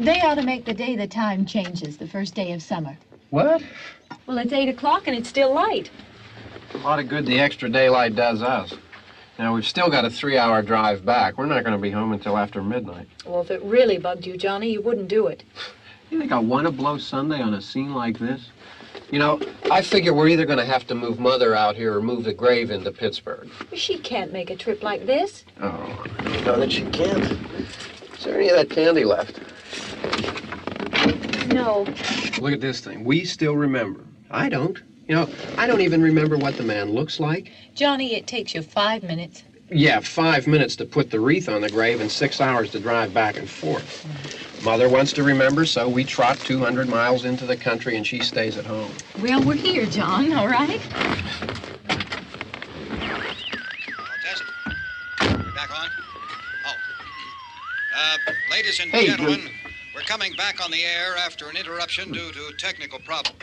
They ought to make the day the time changes, the first day of summer. What? Well, it's 8 o'clock and it's still light. A lot of good the extra daylight does us. Now, we've still got a 3-hour drive back. We're not going to be home until after midnight. Well, if it really bugged you, Johnny, you wouldn't do it. You think I want to blow Sunday on a scene like this? You know, I figure we're either going to have to move Mother out here or move the grave into Pittsburgh. She can't make a trip like this. Oh, I know that she can't. Is there any of that candy left? No. Look at this thing. We still remember. I don't. You know, I don't even remember what the man looks like. Johnny, it takes you 5 minutes. Yeah, 5 minutes to put the wreath on the grave and 6 hours to drive back and forth. Mother wants to remember, so we trot 200 miles into the country and she stays at home. Well, we're here, John, all right? Test. We're back on? Oh. Ladies and gentlemen, we're coming back on the air after an interruption due to technical problem.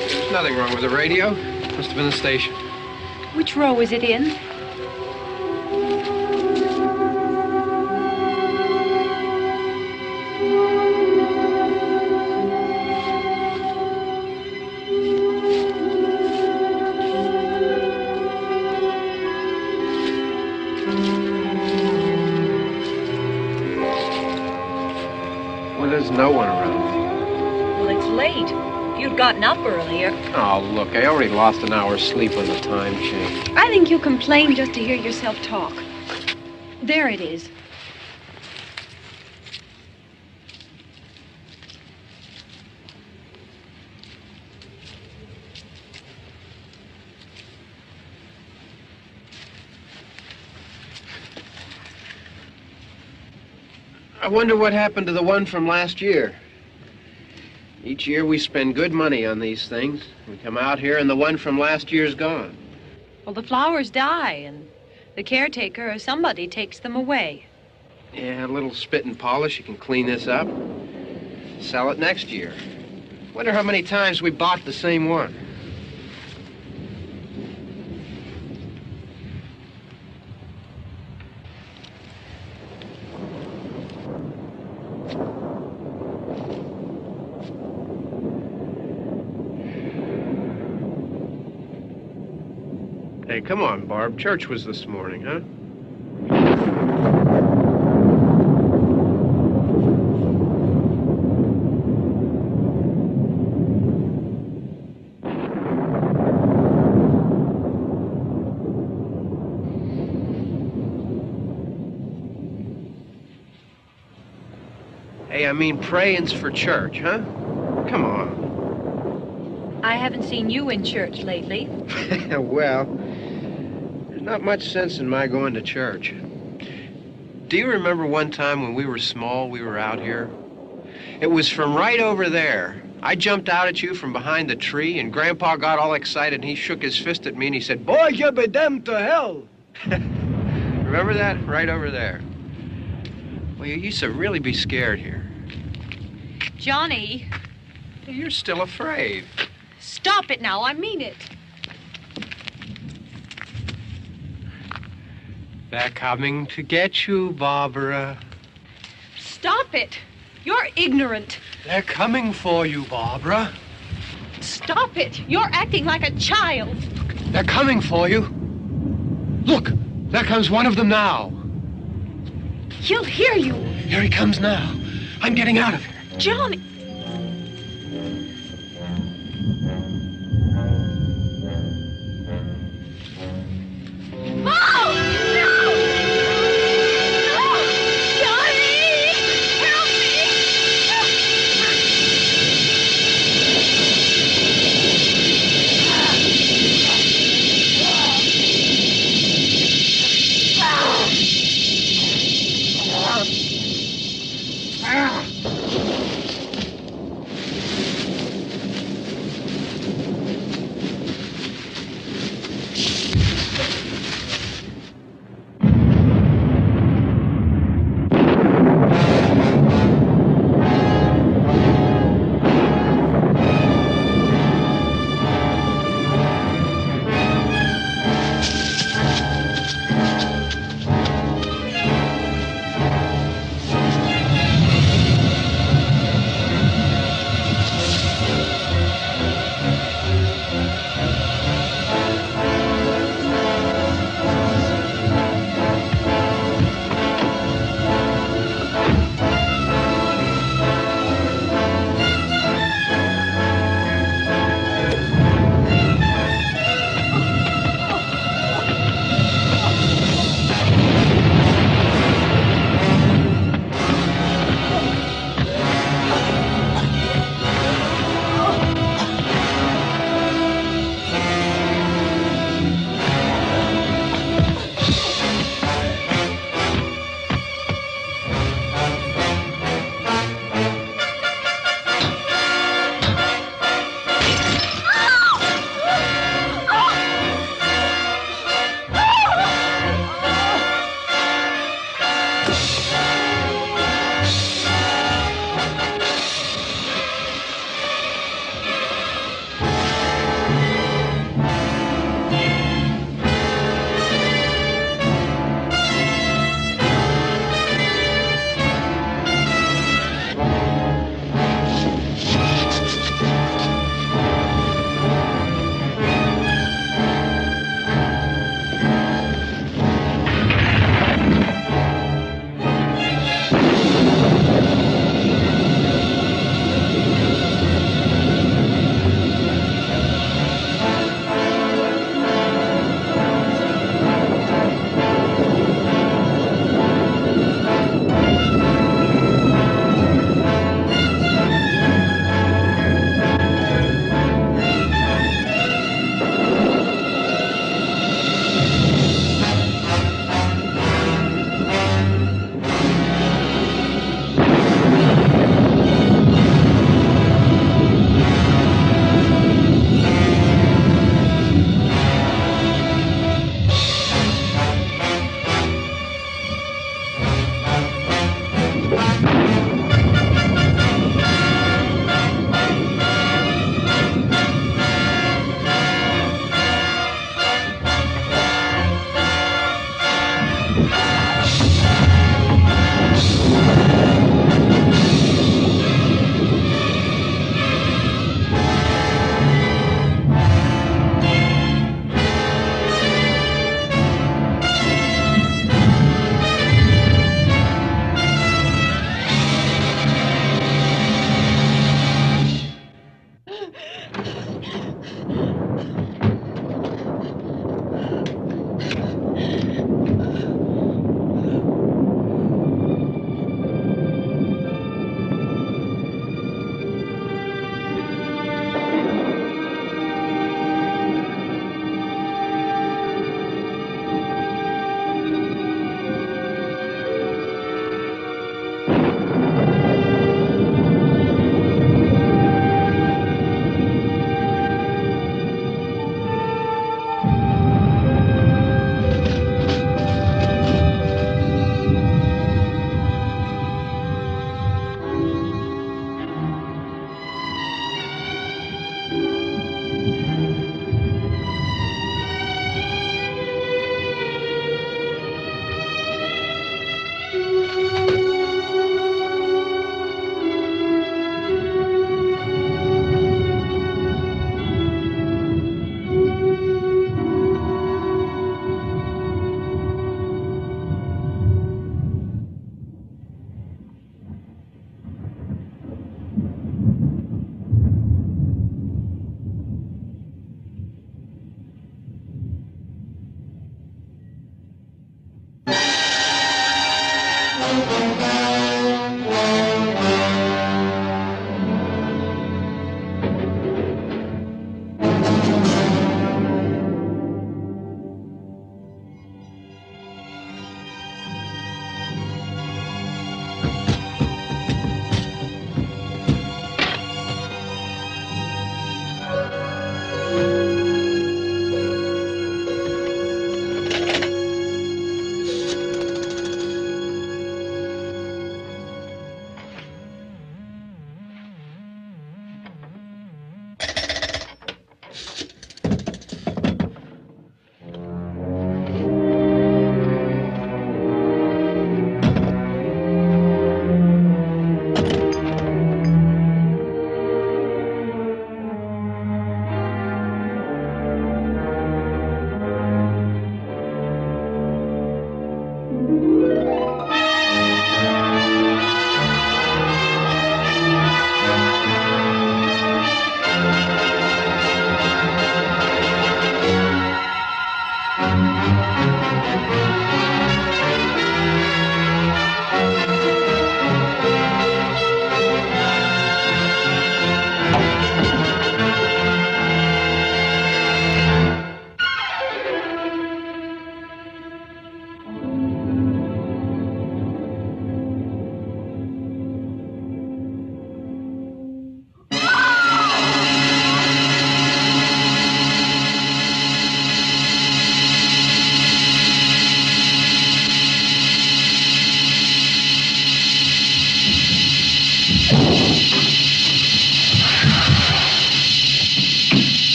There's nothing wrong with the radio. Must have been the station. Which row is it in? Well, there's no one around. Well, it's late. If you'd gotten up earlier. Oh, look, I already lost an hour's sleep on the time change. I think you complain just to hear yourself talk. There it is. I wonder what happened to the one from last year. Each year we spend good money on these things. We come out here and the one from last year's gone. Well, the flowers die, and the caretaker or somebody takes them away. Yeah, a little spit and polish. You can clean this up. Sell it next year. Wonder how many times we bought the same one. Hey, come on, Barb. Church was this morning, huh? I mean prayings for church, huh? Come on. I haven't seen you in church lately. Well, there's not much sense in my going to church. Do you remember one time when we were small, we were out here? It was from right over there. I jumped out at you from behind the tree, and Grandpa got all excited, and he shook his fist at me, and he said, "Boy, you'll be damned to hell." Remember that? Right over there. Well, you used to really be scared here. Johnny. You're still afraid. Stop it now. I mean it. They're coming to get you, Barbara. Stop it. You're ignorant. They're coming for you, Barbara. Stop it. You're acting like a child. They're coming for you. Look, there comes one of them now. He'll hear you. Here he comes now. I'm getting out of here. Johnny. Oh, no! No! Johnny! Help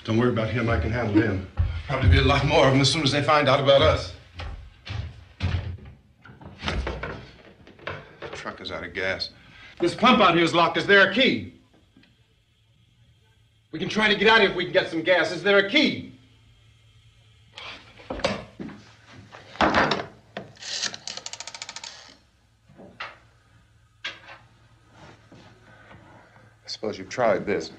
Don't worry about him. I can handle him. Probably be a lot more of them as soon as they find out about us. The truck is out of gas. This pump out here is locked. Is there a key? We can try to get out of here if we can get some gas. Is there a key? I suppose you've tried this.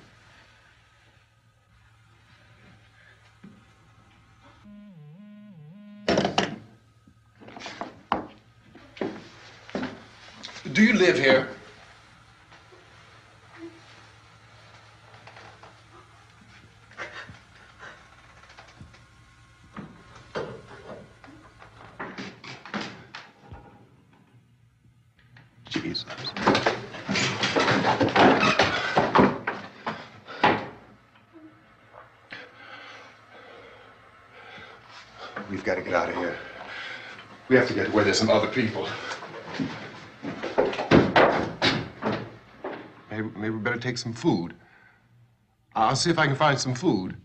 Do you live here? Jesus. We've got to get out of here. We have to get to where there's some other people. Maybe we better take some food. I'll see if I can find some food.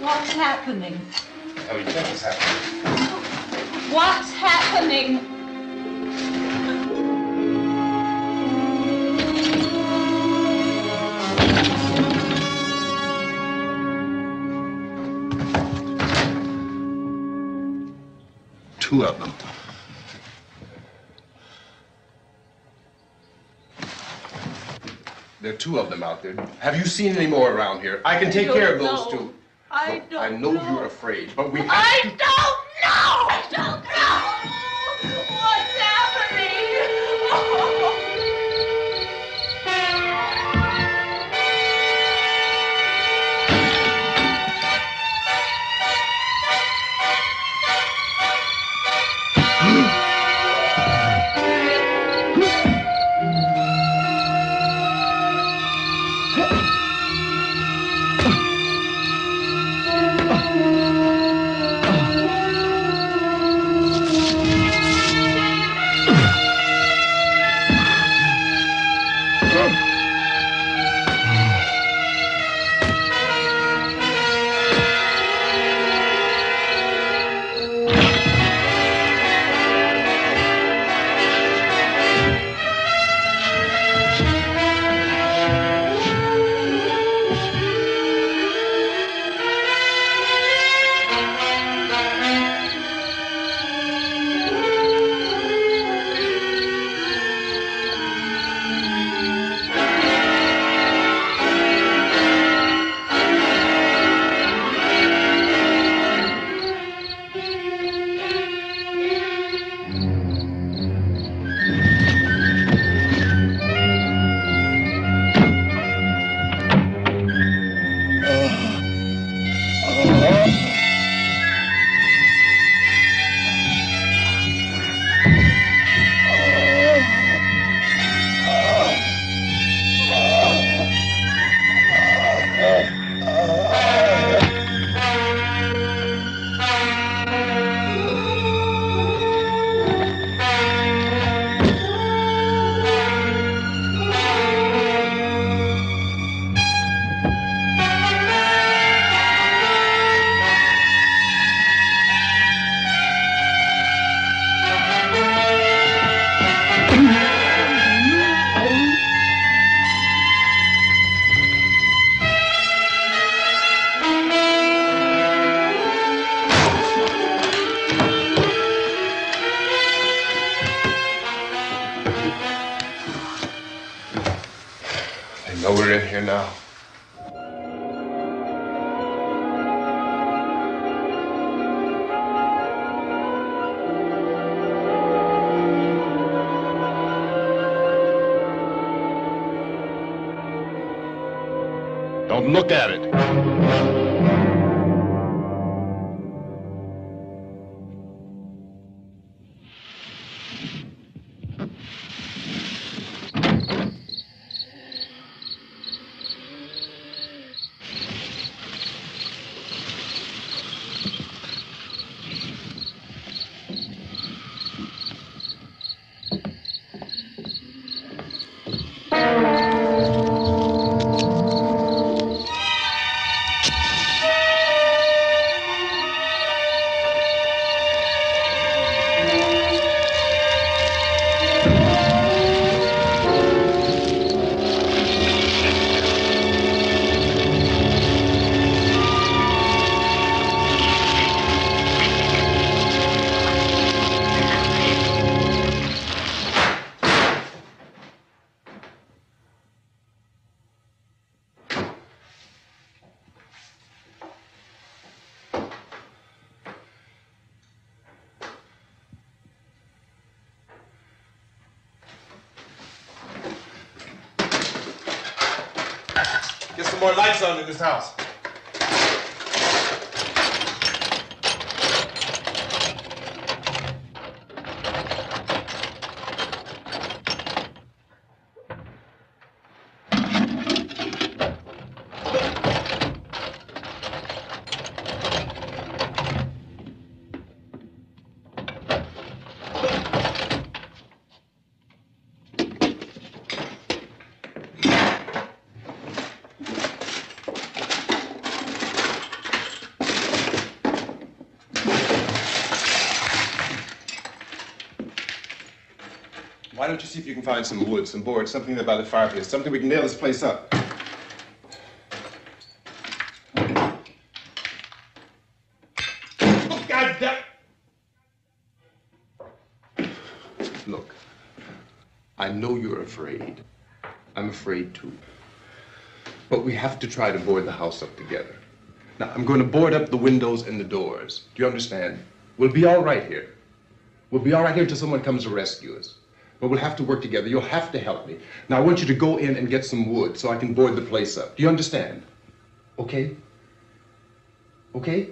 What's happening? How do you think it's happening? What's happening? Two of them. There are two of them out there. Have you seen any more around here? I can take care of those two. I Look, I know you're afraid, but we have I to... don't know! I don't know! What's happening? I know we're in here now. down. Look at it. Get some more lights on in this house. Why don't you see if you can find some wood, some board, something there by the fireplace, something we can nail this place up. Oh, God damn! Look, I know you're afraid. I'm afraid too. But we have to try to board the house up together. Now, I'm going to board up the windows and the doors. Do you understand? We'll be all right here. We'll be all right here until someone comes to rescue us. But we'll have to work together. You'll have to help me. Now, I want you to go in and get some wood so I can board the place up. Do you understand? Okay? Okay?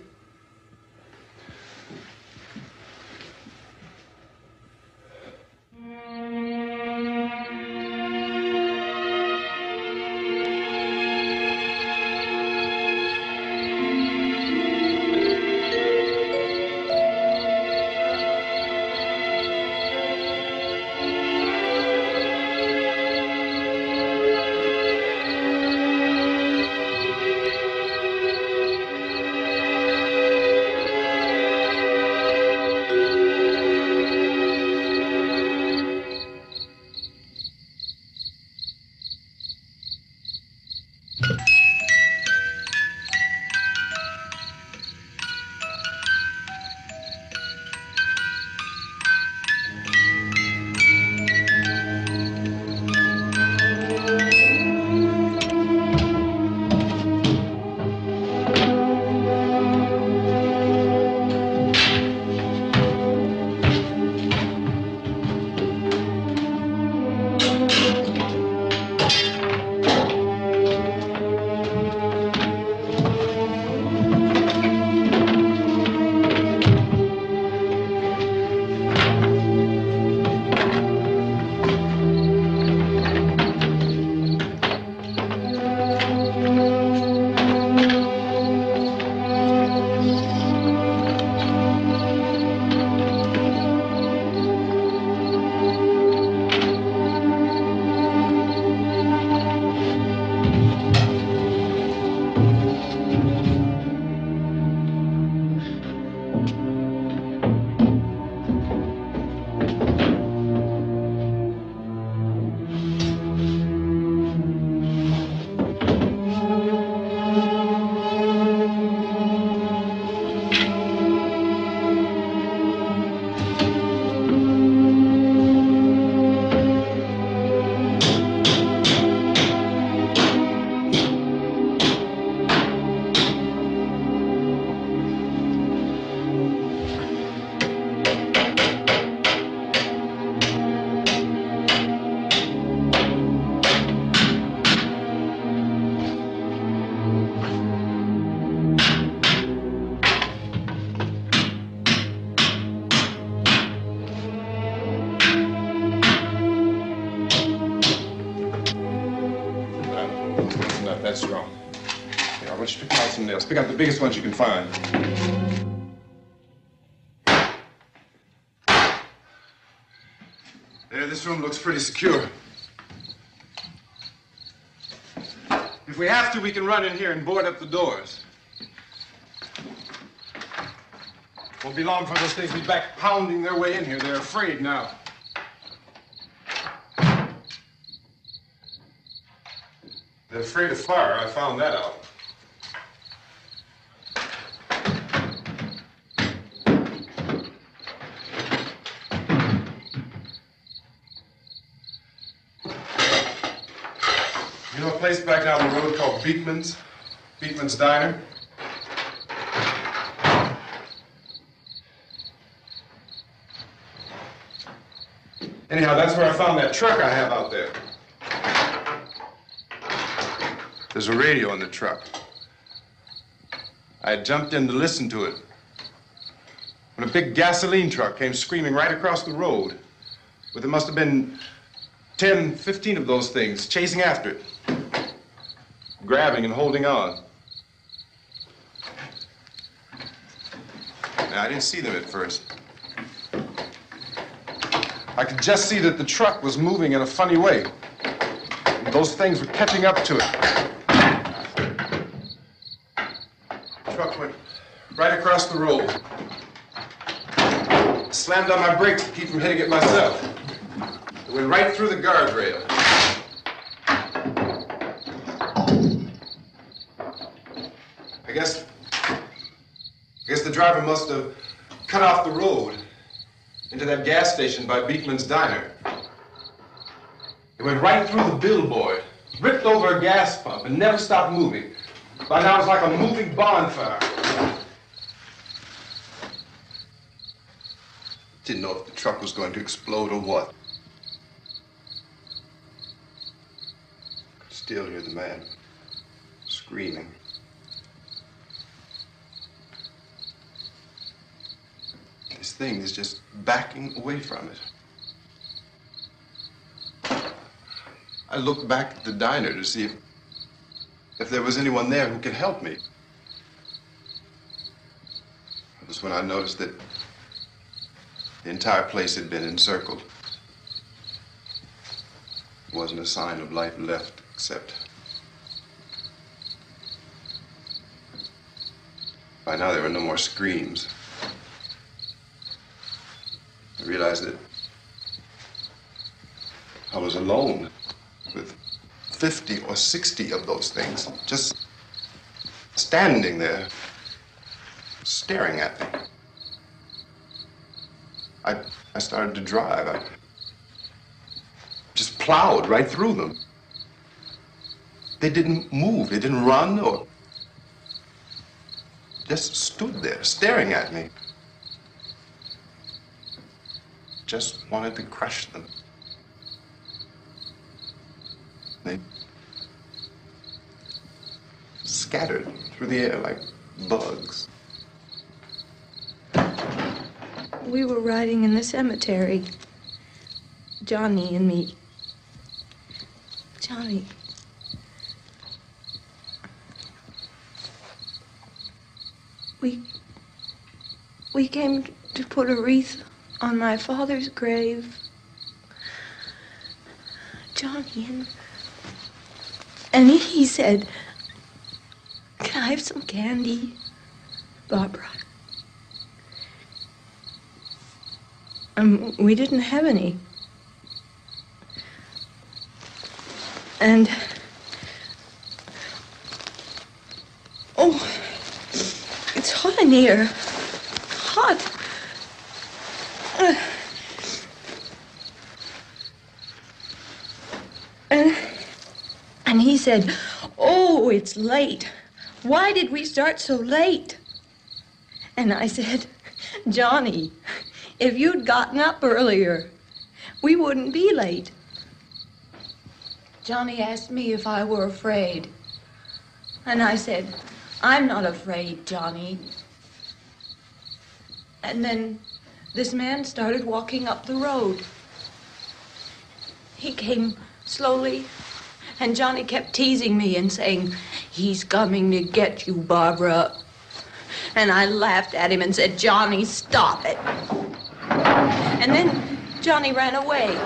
That's wrong. Here, I want you to pick out some nails. Pick out the biggest ones you can find. There, this room looks pretty secure. If we have to, we can run in here and board up the doors. Won't be long before those things be back pounding their way in here. They're afraid now. They're afraid of fire. I found that out. You know a place back down the road called Beekman's? Beekman's Diner? Anyhow, that's where I found that truck I have out there. There's a radio in the truck. I jumped in to listen to it when a big gasoline truck came screaming right across the road with, there must have been 10, 15 of those things chasing after it, grabbing and holding on. Now, I didn't see them at first. I could just see that the truck was moving in a funny way. Those things were catching up to it. The truck went right across the road. Slammed on my brakes to keep from hitting it myself. It went right through the guardrail. I guess the driver must have cut off the road into that gas station by Beekman's Diner. It went right through the billboard, ripped over a gas pump, and never stopped moving. By now, it was like a moving bonfire. Didn't know if the truck was going to explode or what. Could still hear the man screaming. This thing is just backing away from it. I looked back at the diner to see if there was anyone there who could help me. It was when I noticed that the entire place had been encircled. There wasn't a sign of life left except by now there were no more screams. I realized that I was alone with 50 or 60 of those things, just standing there, staring at me. I started to drive. I just plowed right through them. They didn't move, they didn't run or just stood there, staring at me. Just wanted to crush them. They scattered through the air like bugs. We were riding in the cemetery, Johnny and me. Johnny. We came to put a wreath on my father's grave. Johnny, and he said, "Can I have some candy, Barbara?" We didn't have any. And, oh, it's hot in here. Hot. And he said, "Oh, it's late. Why did we start so late?" And I said, "Johnny, if you'd gotten up earlier, we wouldn't be late." Johnny asked me if I were afraid. And I said, "I'm not afraid, Johnny." And then this man started walking up the road. He came slowly And Johnny kept teasing me and saying, "He's coming to get you, Barbara." And I laughed at him and said, "Johnny, stop it." And then Johnny ran away.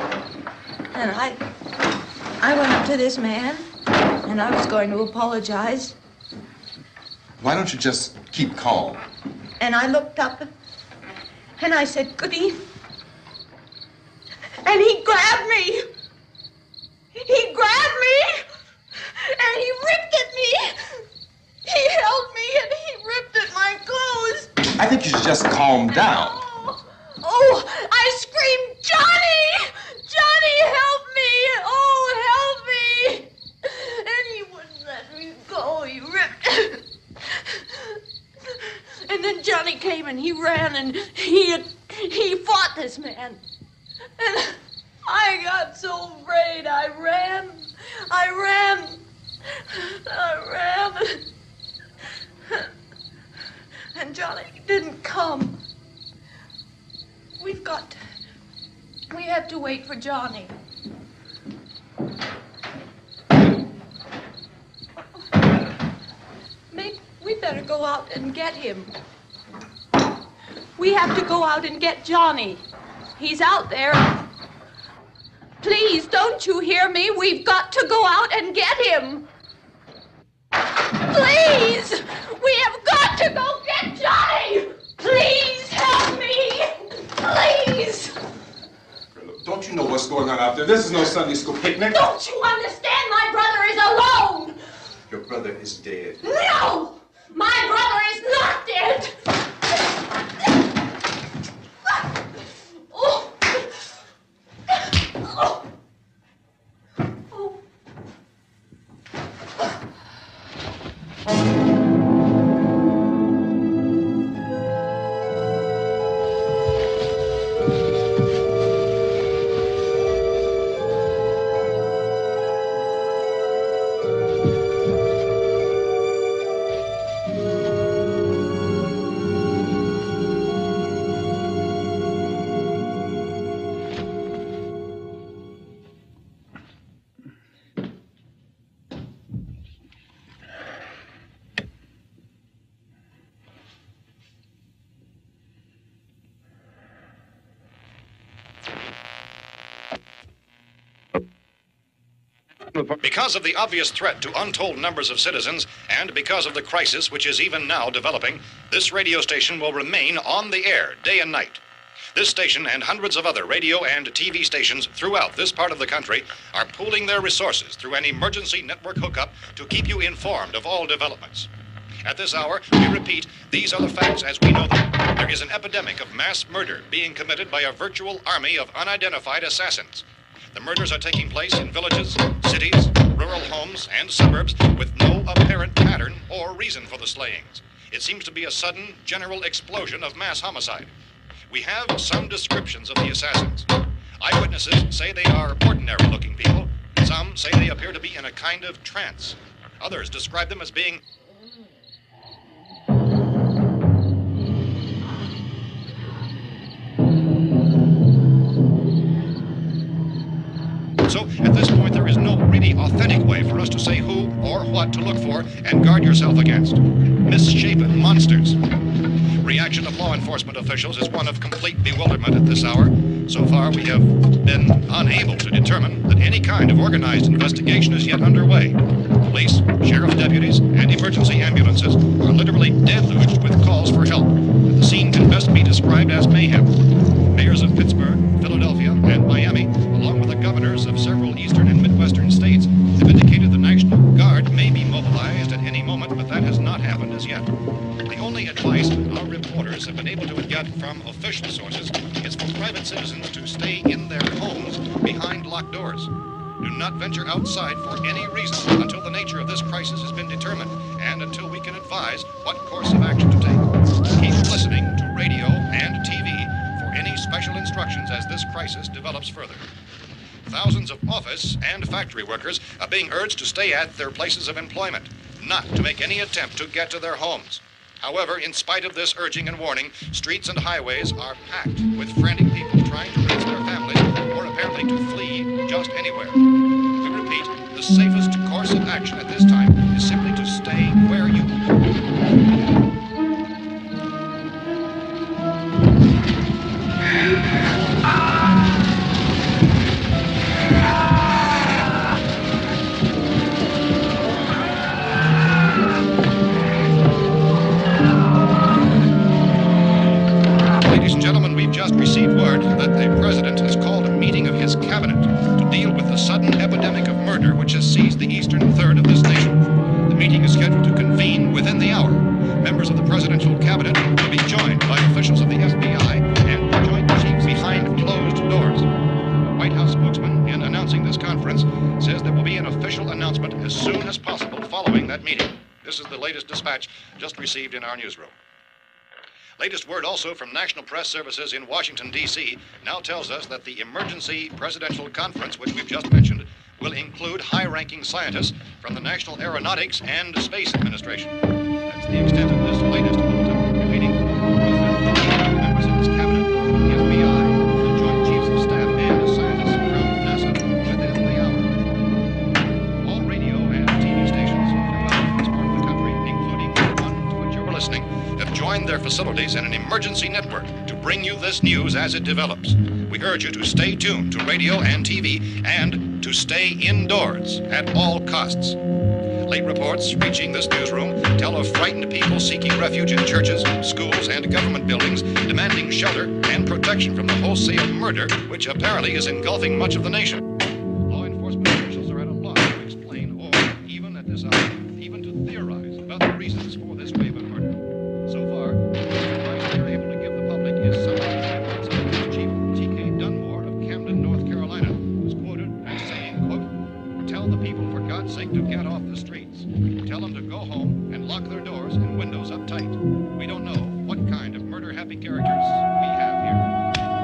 And I went up to this man, and I was going to apologize. Why don't you just keep calm? And I looked up, and I said, "Good evening." And he grabbed me. He grabbed me, and he ripped at me. He held me, and he ripped at my clothes. I think you should just calm down. Oh, I screamed, "Johnny! Johnny, help me! Oh, help me!" And he wouldn't let me go. He ripped. And then Johnny came and he ran and he fought this man. And I got so afraid. I ran. And Johnny didn't come. We have to wait for Johnny. We better go out and get him. We have to go out and get Johnny. He's out there. Please, don't you hear me? We've got to go out and get him. Please! We have got to go get Johnny! Please help me! Please! Don't you know what's going on out there? This is no Sunday school picnic. Don't you understand? My brother is alone! Your brother is dead. No! My brother is not dead! Oh. Oh. Oh. Because of the obvious threat to untold numbers of citizens, and because of the crisis which is even now developing, this radio station will remain on the air day and night. This station and hundreds of other radio and TV stations throughout this part of the country are pooling their resources through an emergency network hookup to keep you informed of all developments. At this hour, we repeat, these are the facts as we know them. There is an epidemic of mass murder being committed by a virtual army of unidentified assassins. The murders are taking place in villages, cities, rural homes, and suburbs with no apparent pattern or reason for the slayings. It seems to be a sudden, general explosion of mass homicide. We have some descriptions of the assassins. Eyewitnesses say they are ordinary-looking people. Some say they appear to be in a kind of trance. Others describe them as being So, at this point, there is no really authentic way for us to say who or what to look for and guard yourself against. Misshapen monsters. Reaction of law enforcement officials is one of complete bewilderment at this hour. So far, we have been unable to determine that any kind of organized investigation is yet underway. Police, sheriff deputies, and emergency ambulances are literally deluged with calls for help. And the scene can best be described as mayhem. Mayors of Pittsburgh, Philadelphia, and Miami, along with the governors of several eastern and midwestern states, have indicated the National Guard may be mobilized at any moment, but that has not happened as yet. The only advice our reporters have been able to get from official sources is for private citizens to stay in their homes behind locked doors. Do not venture outside for any reason until the nature of this crisis has been determined and until we can advise what course of action to take. Keep listening to radio and TV for any special instructions as this crisis develops further. Thousands of office and factory workers are being urged to stay at their places of employment, not to make any attempt to get to their homes. However, in spite of this urging and warning, streets and highways are packed with frantic people trying to reach their families or apparently to flee just anywhere. We repeat, repeat, the safest course of action at this time is simply to stay where you are. Ladies and gentlemen, we've just received word that the President has called a meeting of his cabinet to deal with the sudden epidemic of murder which has seized the eastern third of this nation. The meeting is scheduled to convene within the hour. Members of the presidential cabinet will be joined by officials of the FBI and joint chiefs behind closed doors. The White House spokesman, in announcing this conference, says there will be an official announcement as soon as possible following that meeting. This is the latest dispatch just received in our newsroom. Latest word also from National Press Services in Washington, D.C. now tells us that the emergency presidential conference, which we've just mentioned, will include high-ranking scientists from the National Aeronautics and Space Administration. That's the extent of this latest bulletin. Meeting members of his cabinet, the FBI, the Joint Chiefs of Staff, and scientists from NASA within the hour. All radio and TV stations throughout this part of the country, including the one to which you're listening, have joined their facilities in an emergency network to bring you this news as it develops. We urge you to stay tuned to radio and TV and to stay indoors at all costs. Late reports reaching this newsroom tell of frightened people seeking refuge in churches, schools, and government buildings, demanding shelter and protection from the wholesale murder which apparently is engulfing much of the nation. Law enforcement officials are at a loss to explain or, even at this hour, even to theorize about the reasons for this wave of murder. So far, the advice they're able to give the public is somewhat Scientist Chief T.K. Dunmore of Camden, North Carolina, who's quoted as saying, quote, "Tell the people for God's sake to get off the streets. Tell them to go home and lock their doors and windows up tight. We don't know what kind of murder-happy characters we have here."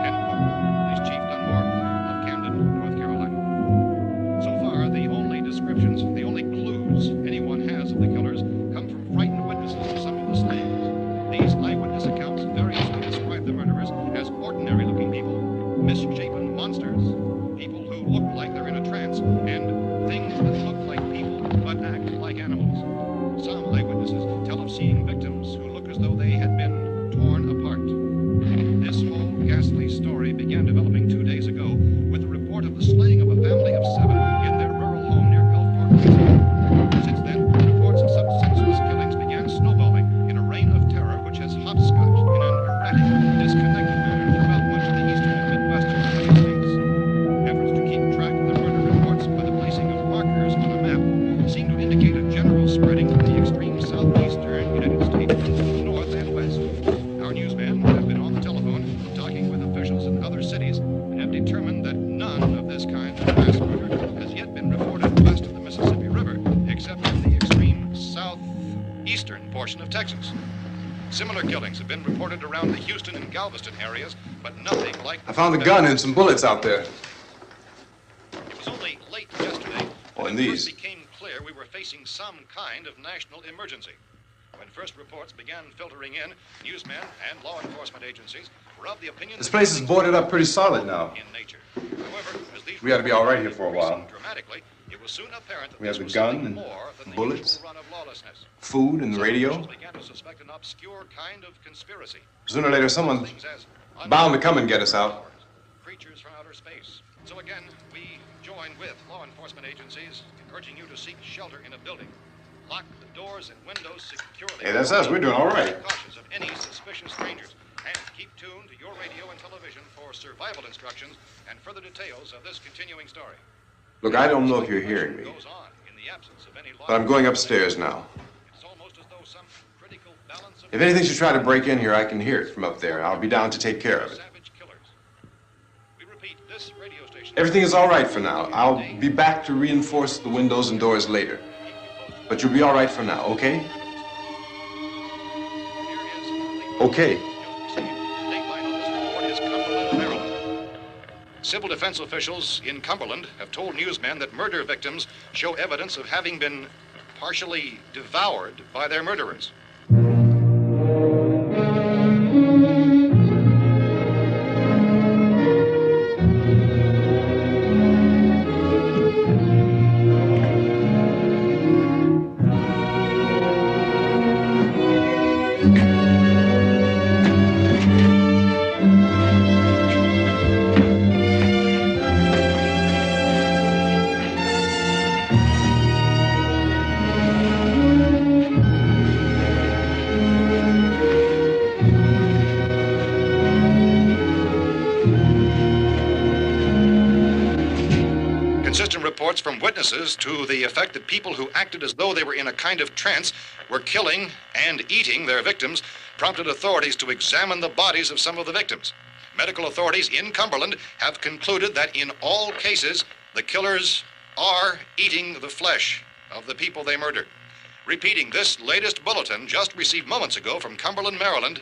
End quote. This Chief Dunmore of Camden, North Carolina. So far, the only descriptions, the only clues anyone has of the killers come from frightened witnesses of some of the slayings. These eyewitness accounts variously describe the murderers as ordinary-looking people, misshapen monsters, people who look like they're in a trance, and things that look like people but act like animals. Some eyewitnesses tell of seeing victims who look as though they had been torn apart. This whole ghastly story began developing 2 days ago with the report of the slaying of a family of 7 in their rural home near Gulfport, Louisiana. Since then, reports of such senseless killings began snowballing in a reign of terror which has hopscotched in an erratic, disconnected manner throughout much of the eastern and midwestern United States. Efforts to keep track of the murder reports by the placing of markers on a map seem to indicate a general spreading from the extreme southeastern United States to the north and west. Our newsmen have been on the telephone talking with officials in other cities and have determined that none of this kind of mass murder has yet been reported west of the Mississippi River, except in the extreme southeastern portion of Texas. Similar killings have been reported around the Houston and Galveston areas, but nothing like... I found a gun and some bullets out there. It was only late yesterday Oh, that and it these. first became clear we were facing some kind of national emergency. When first reports began filtering in, newsmen and law enforcement agencies were of the opinion This that place is things boarded were up pretty solid now. in nature. However, as these We ought to be all right here for a while. dramatically, it was soon apparent that We have this the was gun something and more than the bullets, usual run of lawlessness. food and the Some radio. officials began to suspect an obscure kind of conspiracy. Sooner or later, someone's Things as bound to come and get us out. creatures from outer space. So again, we join with law enforcement agencies in urging you to seek shelter in a building. Lock the doors and windows securely. Hey, that's us. We're doing all right. Be cautious of any suspicious strangers. And keep tuned to your radio and television for survival instructions and further details of this continuing story. Look, I don't know if you're hearing me, Goes on in the absence of any law but I'm going upstairs now. It's almost as though some critical balance of If anything should try to break in here, I can hear it from up there. I'll be down to take care of it. savage killers. We repeat, this radio station. Everything is all right for now. I'll be back to reinforce the windows and doors later. But you'll be all right for now, okay? Okay. Civil defense officials in Cumberland have told newsmen that murder victims show evidence of having been partially devoured by their murderers. Consistent reports from witnesses to the effect that people who acted as though they were in a kind of trance were killing and eating their victims prompted authorities to examine the bodies of some of the victims. Medical authorities in Cumberland have concluded that in all cases, the killers are eating the flesh of the people they murdered. Repeating this latest bulletin just received moments ago from Cumberland, Maryland,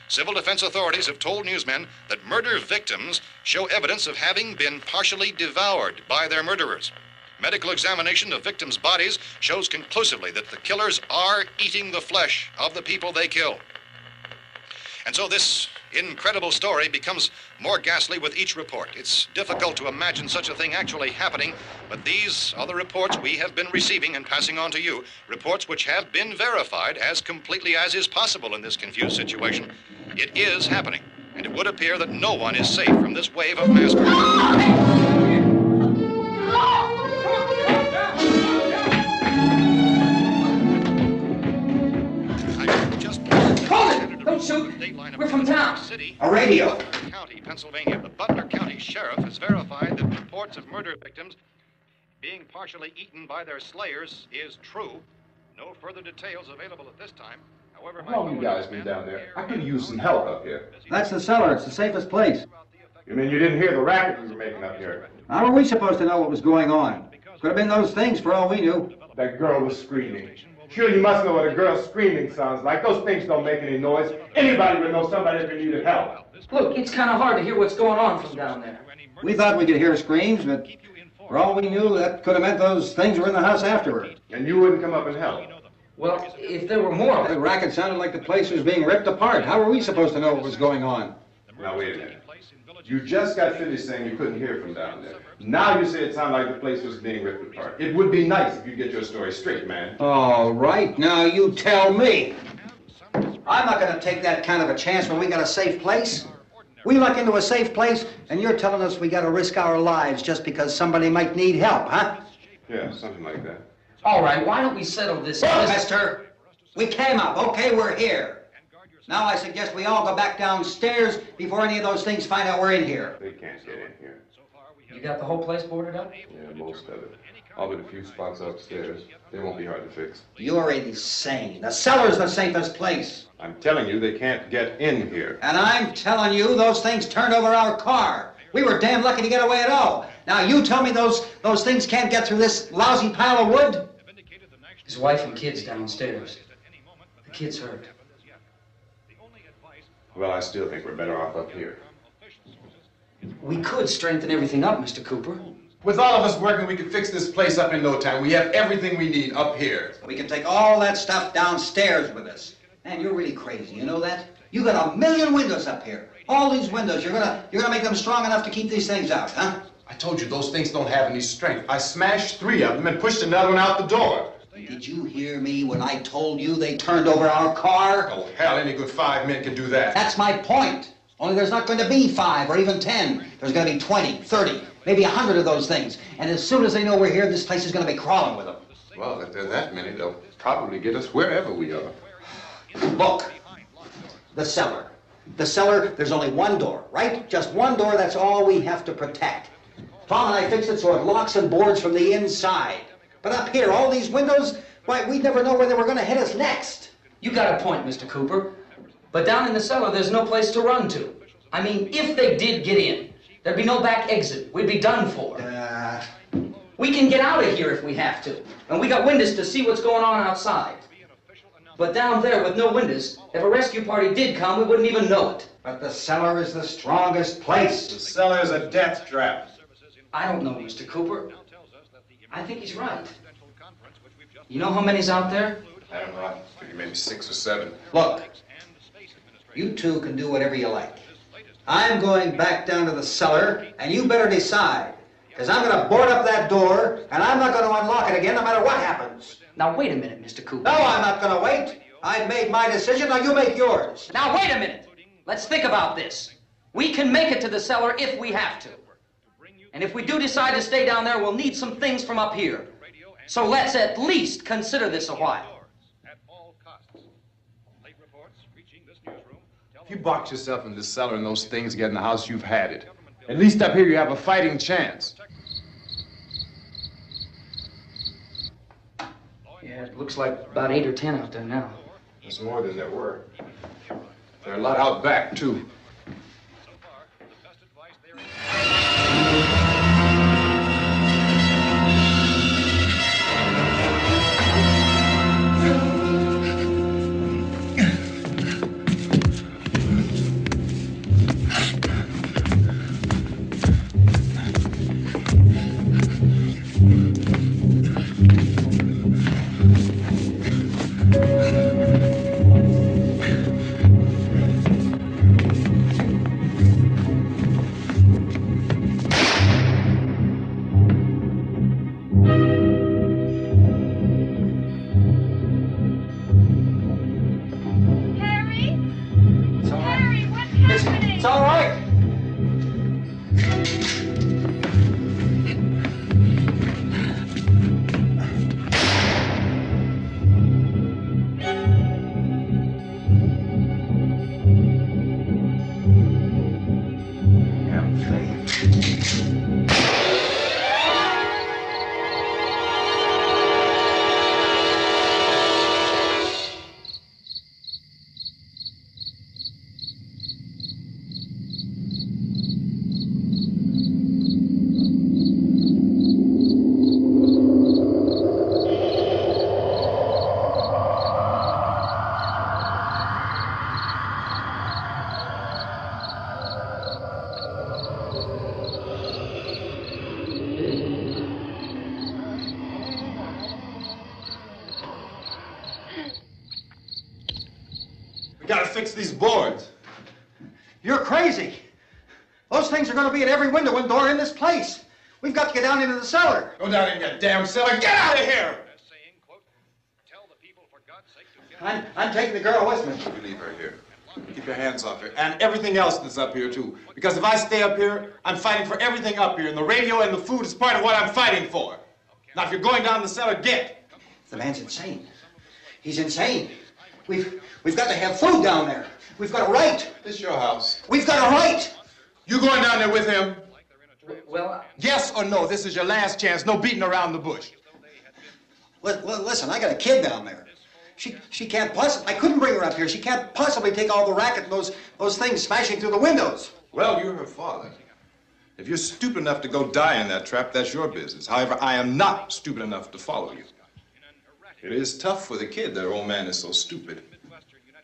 civil defense authorities have told newsmen that murder victims show evidence of having been partially devoured by their murderers. Medical examination of victims' bodies shows conclusively that the killers are eating the flesh of the people they kill. And so this incredible story becomes more ghastly with each report. It's difficult to imagine such a thing actually happening, but these are the reports we have been receiving and passing on to you, reports which have been verified as completely as is possible in this confused situation. It is happening, and it would appear that no one is safe from this wave of mass murder. Don't shoot. We're from town. A radio. County, Pennsylvania. The Butler County Sheriff has verified that reports of murder victims being partially eaten by their slayers is true. No further details available at this time. However, How long you guys been down there? I could use some help up here. That's the cellar. It's the safest place. You mean you didn't hear the racket we were making up here? How were we supposed to know what was going on? Could have been those things for all we knew. That girl was screaming. Sure, you must know what a girl screaming sounds like. Those things don't make any noise. Anybody would know somebody if they needed help. Look, it's kind of hard to hear what's going on from down there. We thought we could hear screams, but for all we knew, that could have meant those things were in the house afterward. And you wouldn't come up and help? Well, if there were more... The racket sounded like the place was being ripped apart. How were we supposed to know what was going on? Now, wait a minute. You just got finished saying you couldn't hear from down there. Now you say it sounded like the place was being ripped apart. It would be nice if you get your story straight, man. All right, now you tell me. I'm not going to take that kind of a chance when we got a safe place. We luck into a safe place, and you're telling us we got to risk our lives just because somebody might need help, huh? Yeah, something like that. All right, why don't we settle this? Look, mister, we came up. Okay, we're here. Now I suggest we all go back downstairs before any of those things find out we're in here. They can't get in here. You got the whole place boarded up? Yeah, most of it. All but a few spots upstairs. They won't be hard to fix. You're insane. The cellar's the safest place. I'm telling you, they can't get in here. And I'm telling you, those things turned over our car. We were damn lucky to get away at all. Now you tell me those things can't get through this lousy pile of wood? His wife and kids downstairs. The kid's hurt. Well, I still think we're better off up here. We could strengthen everything up, Mr. Cooper. With all of us working, we could fix this place up in no time. We have everything we need up here. We can take all that stuff downstairs with us. Man, you're really crazy, you know that? You got 1,000,000 windows up here. All these windows, you're gonna make them strong enough to keep these things out, huh? I told you, those things don't have any strength. I smashed 3 of them and pushed another one out the door. Did you hear me when I told you they turned over our car? Oh, hell, any good 5 men can do that. That's my point. Only there's not going to be 5 or even 10. There's going to be 20, 30, maybe 100 of those things. And as soon as they know we're here, this place is going to be crawling with them. Well, if there are that many, they'll probably get us wherever we are. Look, the cellar. The cellar, there's only one door, right? Just one door, that's all we have to protect. Tom and I fixed it so it locks and boards from the inside. But up here, all these windows, why, we'd never know where they were going to hit us next. You got a point, Mr. Cooper. But down in the cellar, there's no place to run to. I mean, if they did get in, there'd be no back exit. We'd be done for. We can get out of here if we have to. And we got windows to see what's going on outside. But down there with no windows, if a rescue party did come, we wouldn't even know it. But the cellar is the strongest place. The cellar's a death trap. I don't know, Mr. Cooper. I think he's right. You know how many's out there? I don't know. I figure maybe 6 or 7. Look, you two can do whatever you like. I'm going back down to the cellar, and you better decide. Because I'm going to board up that door, and I'm not going to unlock it again no matter what happens. Now, wait a minute, Mr. Cooper. No, I'm not going to wait. I've made my decision, now you make yours. Now, wait a minute. Let's think about this. We can make it to the cellar if we have to. And if we do decide to stay down there, we'll need some things from up here. So let's at least consider this a while. If you box yourself in this cellar and those things get in the house, you've had it. At least up here you have a fighting chance. Yeah, it looks like about 8 or 10 out there now. There's more than there were. There are a lot out back, too. We gotta fix these boards. You're crazy. Those things are going to be at every window and door in this place. We've got to get down into the cellar. Go down in your damn cellar. Get out of here! I'm taking the girl with me. You leave her here. Keep your hands off her. And everything else that's up here, too. Because if I stay up here, I'm fighting for everything up here. And the radio and the food is part of what I'm fighting for. Now, if you're going down the cellar, get. The man's insane. He's insane. We've got to have food down there. We've got a right. This is your house. We've got a right. You going down there with him? Well, Yes or no? This is your last chance. No beating around the bush. Listen, I got a kid down there. She can't possibly, I couldn't bring her up here. She can't possibly take all the racket and those things smashing through the windows. Well, you're her father. If you're stupid enough to go die in that trap, that's your business. However, I am not stupid enough to follow you. It is tough for the kid that her old man is so stupid.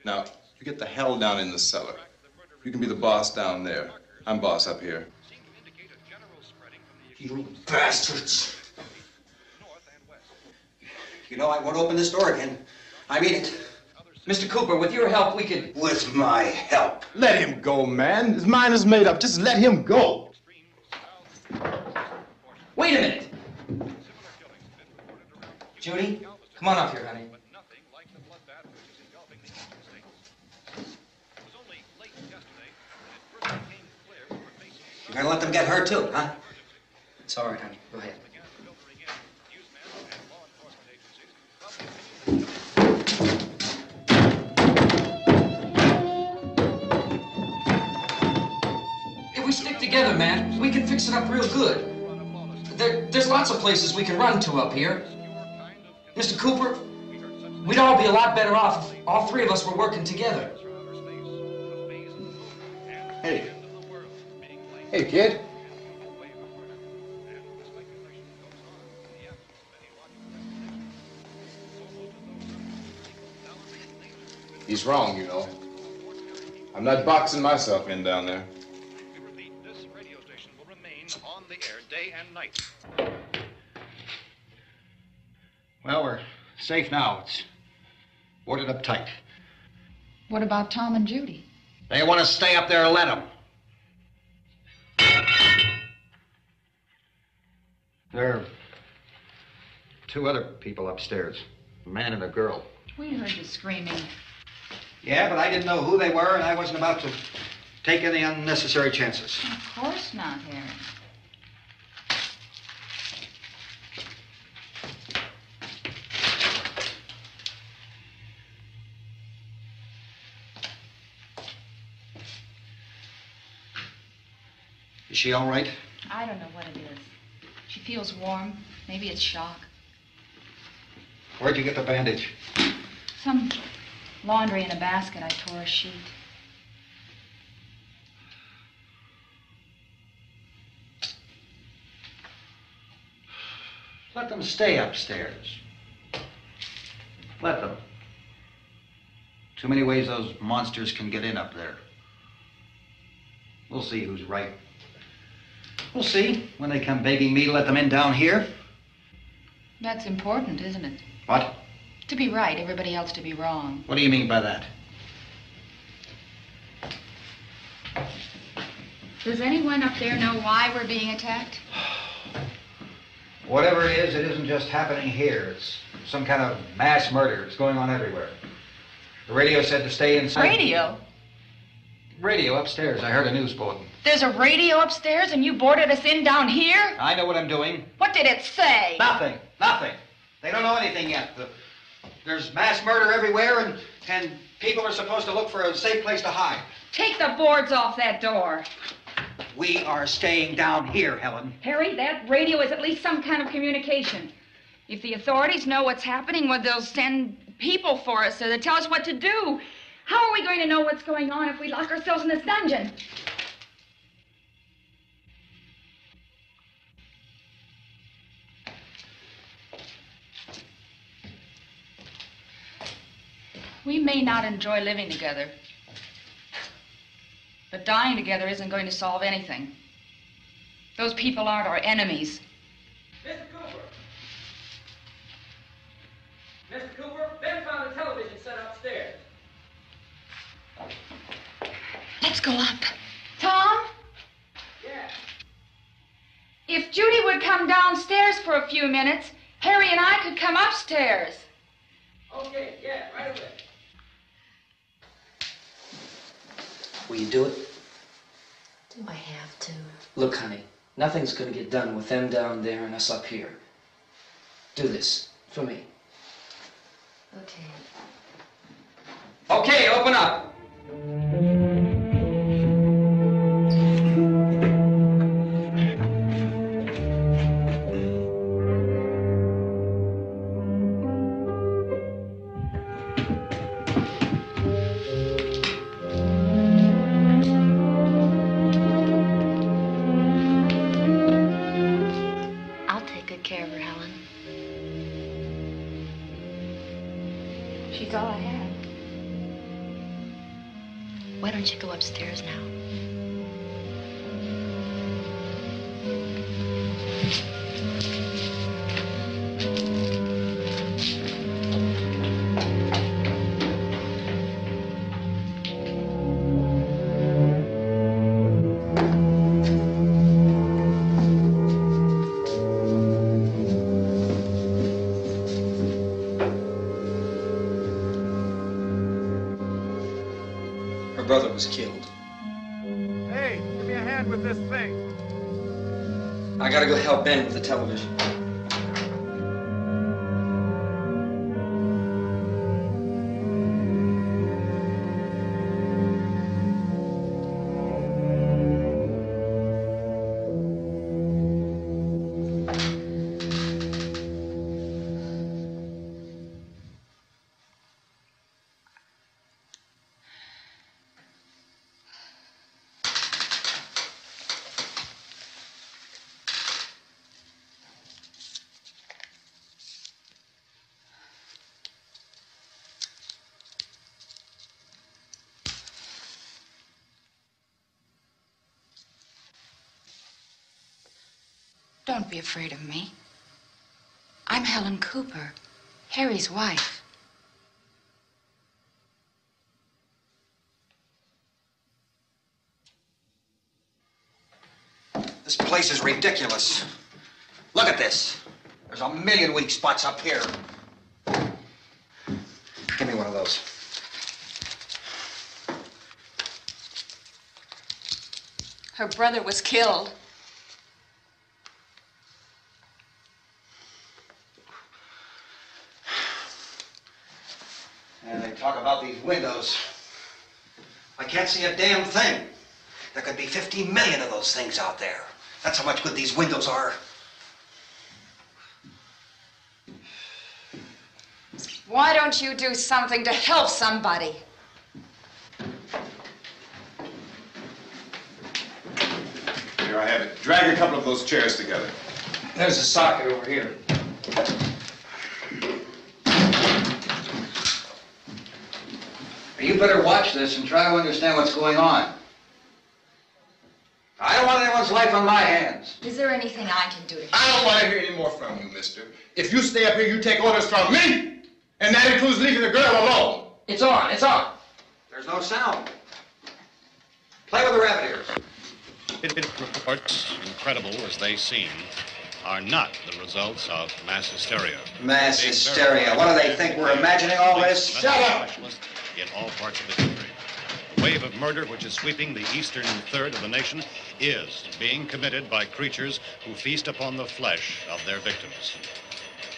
Now, you get the hell down in the cellar. You can be the boss down there. I'm boss up here. You bastards. You know, I won't open this door again. I mean it. Mr. Cooper, with your help, we could... With my help. Let him go, man. His mind is made up. Just let him go. Wait a minute. Judy, come on up here, honey. You're gonna let them get hurt too, huh? It's all right, honey. Go ahead. If we stick together, man, we can fix it up real good. There's lots of places we can run to up here. Mr. Cooper, we'd all be a lot better off if all three of us were working together. Hey. Hey, kid. He's wrong, you know. I'm not boxing myself in down there. We repeat, this radio station will remain on the air day and night. Well, we're safe now. It's boarded up tight. What about Tom and Judy? They want to stay up there, let them. There are two other people upstairs, a man and a girl. We heard you screaming. Yeah, but I didn't know who they were, and I wasn't about to take any unnecessary chances. Of course not, Harry. Is she all right? I don't know what it is. She feels warm. Maybe it's shock. Where'd you get the bandage? Some laundry in a basket. I tore a sheet. Let them stay upstairs. Let them. Too many ways those monsters can get in up there. We'll see who's right. We'll see when they come begging me to let them in down here. That's important, isn't it? What? To be right, everybody else to be wrong. What do you mean by that? Does anyone up there know why we're being attacked? Whatever it isn't just happening here. It's some kind of mass murder. It's going on everywhere. The radio said to stay inside. Radio? Radio upstairs. I heard a news bulletin. There's a radio upstairs and you boarded us in down here? I know what I'm doing. What did it say? Nothing. Nothing. They don't know anything yet. There's mass murder everywhere, and people are supposed to look for a safe place to hide. Take the boards off that door. We are staying down here, Helen. Harry, that radio is at least some kind of communication. If the authorities know what's happening, well, they'll send people for us so they'll tell us what to do. How are we going to know what's going on if we lock ourselves in this dungeon? We may not enjoy living together, but dying together isn't going to solve anything. Those people aren't our enemies. Mr. Cooper! Mr. Cooper, Ben found a television set upstairs. Let's go up. Tom? Yeah. If Judy would come downstairs for a few minutes, Harry and I could come upstairs. Okay, yeah, right away. Will you do it? Do I have to? Look, honey, nothing's gonna get done with them down there and us up here. Do this for me. Okay. Okay, open up. I'll take good care of her, Helen. She's all I have. Why don't you go upstairs now? Her brother was killed. Hey, give me a hand with this thing. I gotta go help Ben with the television. Don't be afraid of me. I'm Helen Cooper, Harry's wife. This place is ridiculous. Look at this. There's a million weak spots up here. Give me one of those. Her brother was killed. And they talk about these windows. I can't see a damn thing. There could be 50 million of those things out there. That's how much good these windows are. Why don't you do something to help somebody? Here I have it. Drag a couple of those chairs together. There's a socket over here. You better watch this and try to understand what's going on. I don't want anyone's life on my hands. Is there anything I can do to help? I don't want to hear any more from you, mister. If you stay up here, you take orders from me, and that includes leaving the girl alone. It's on, it's on. There's no sound. Play with the rabbit ears. Reports, incredible as they seem, are not the results of mass hysteria. Mass hysteria. What do they think? We're imagining all this? Shut up! In all parts of the country. The wave of murder which is sweeping the eastern third of the nation is being committed by creatures who feast upon the flesh of their victims.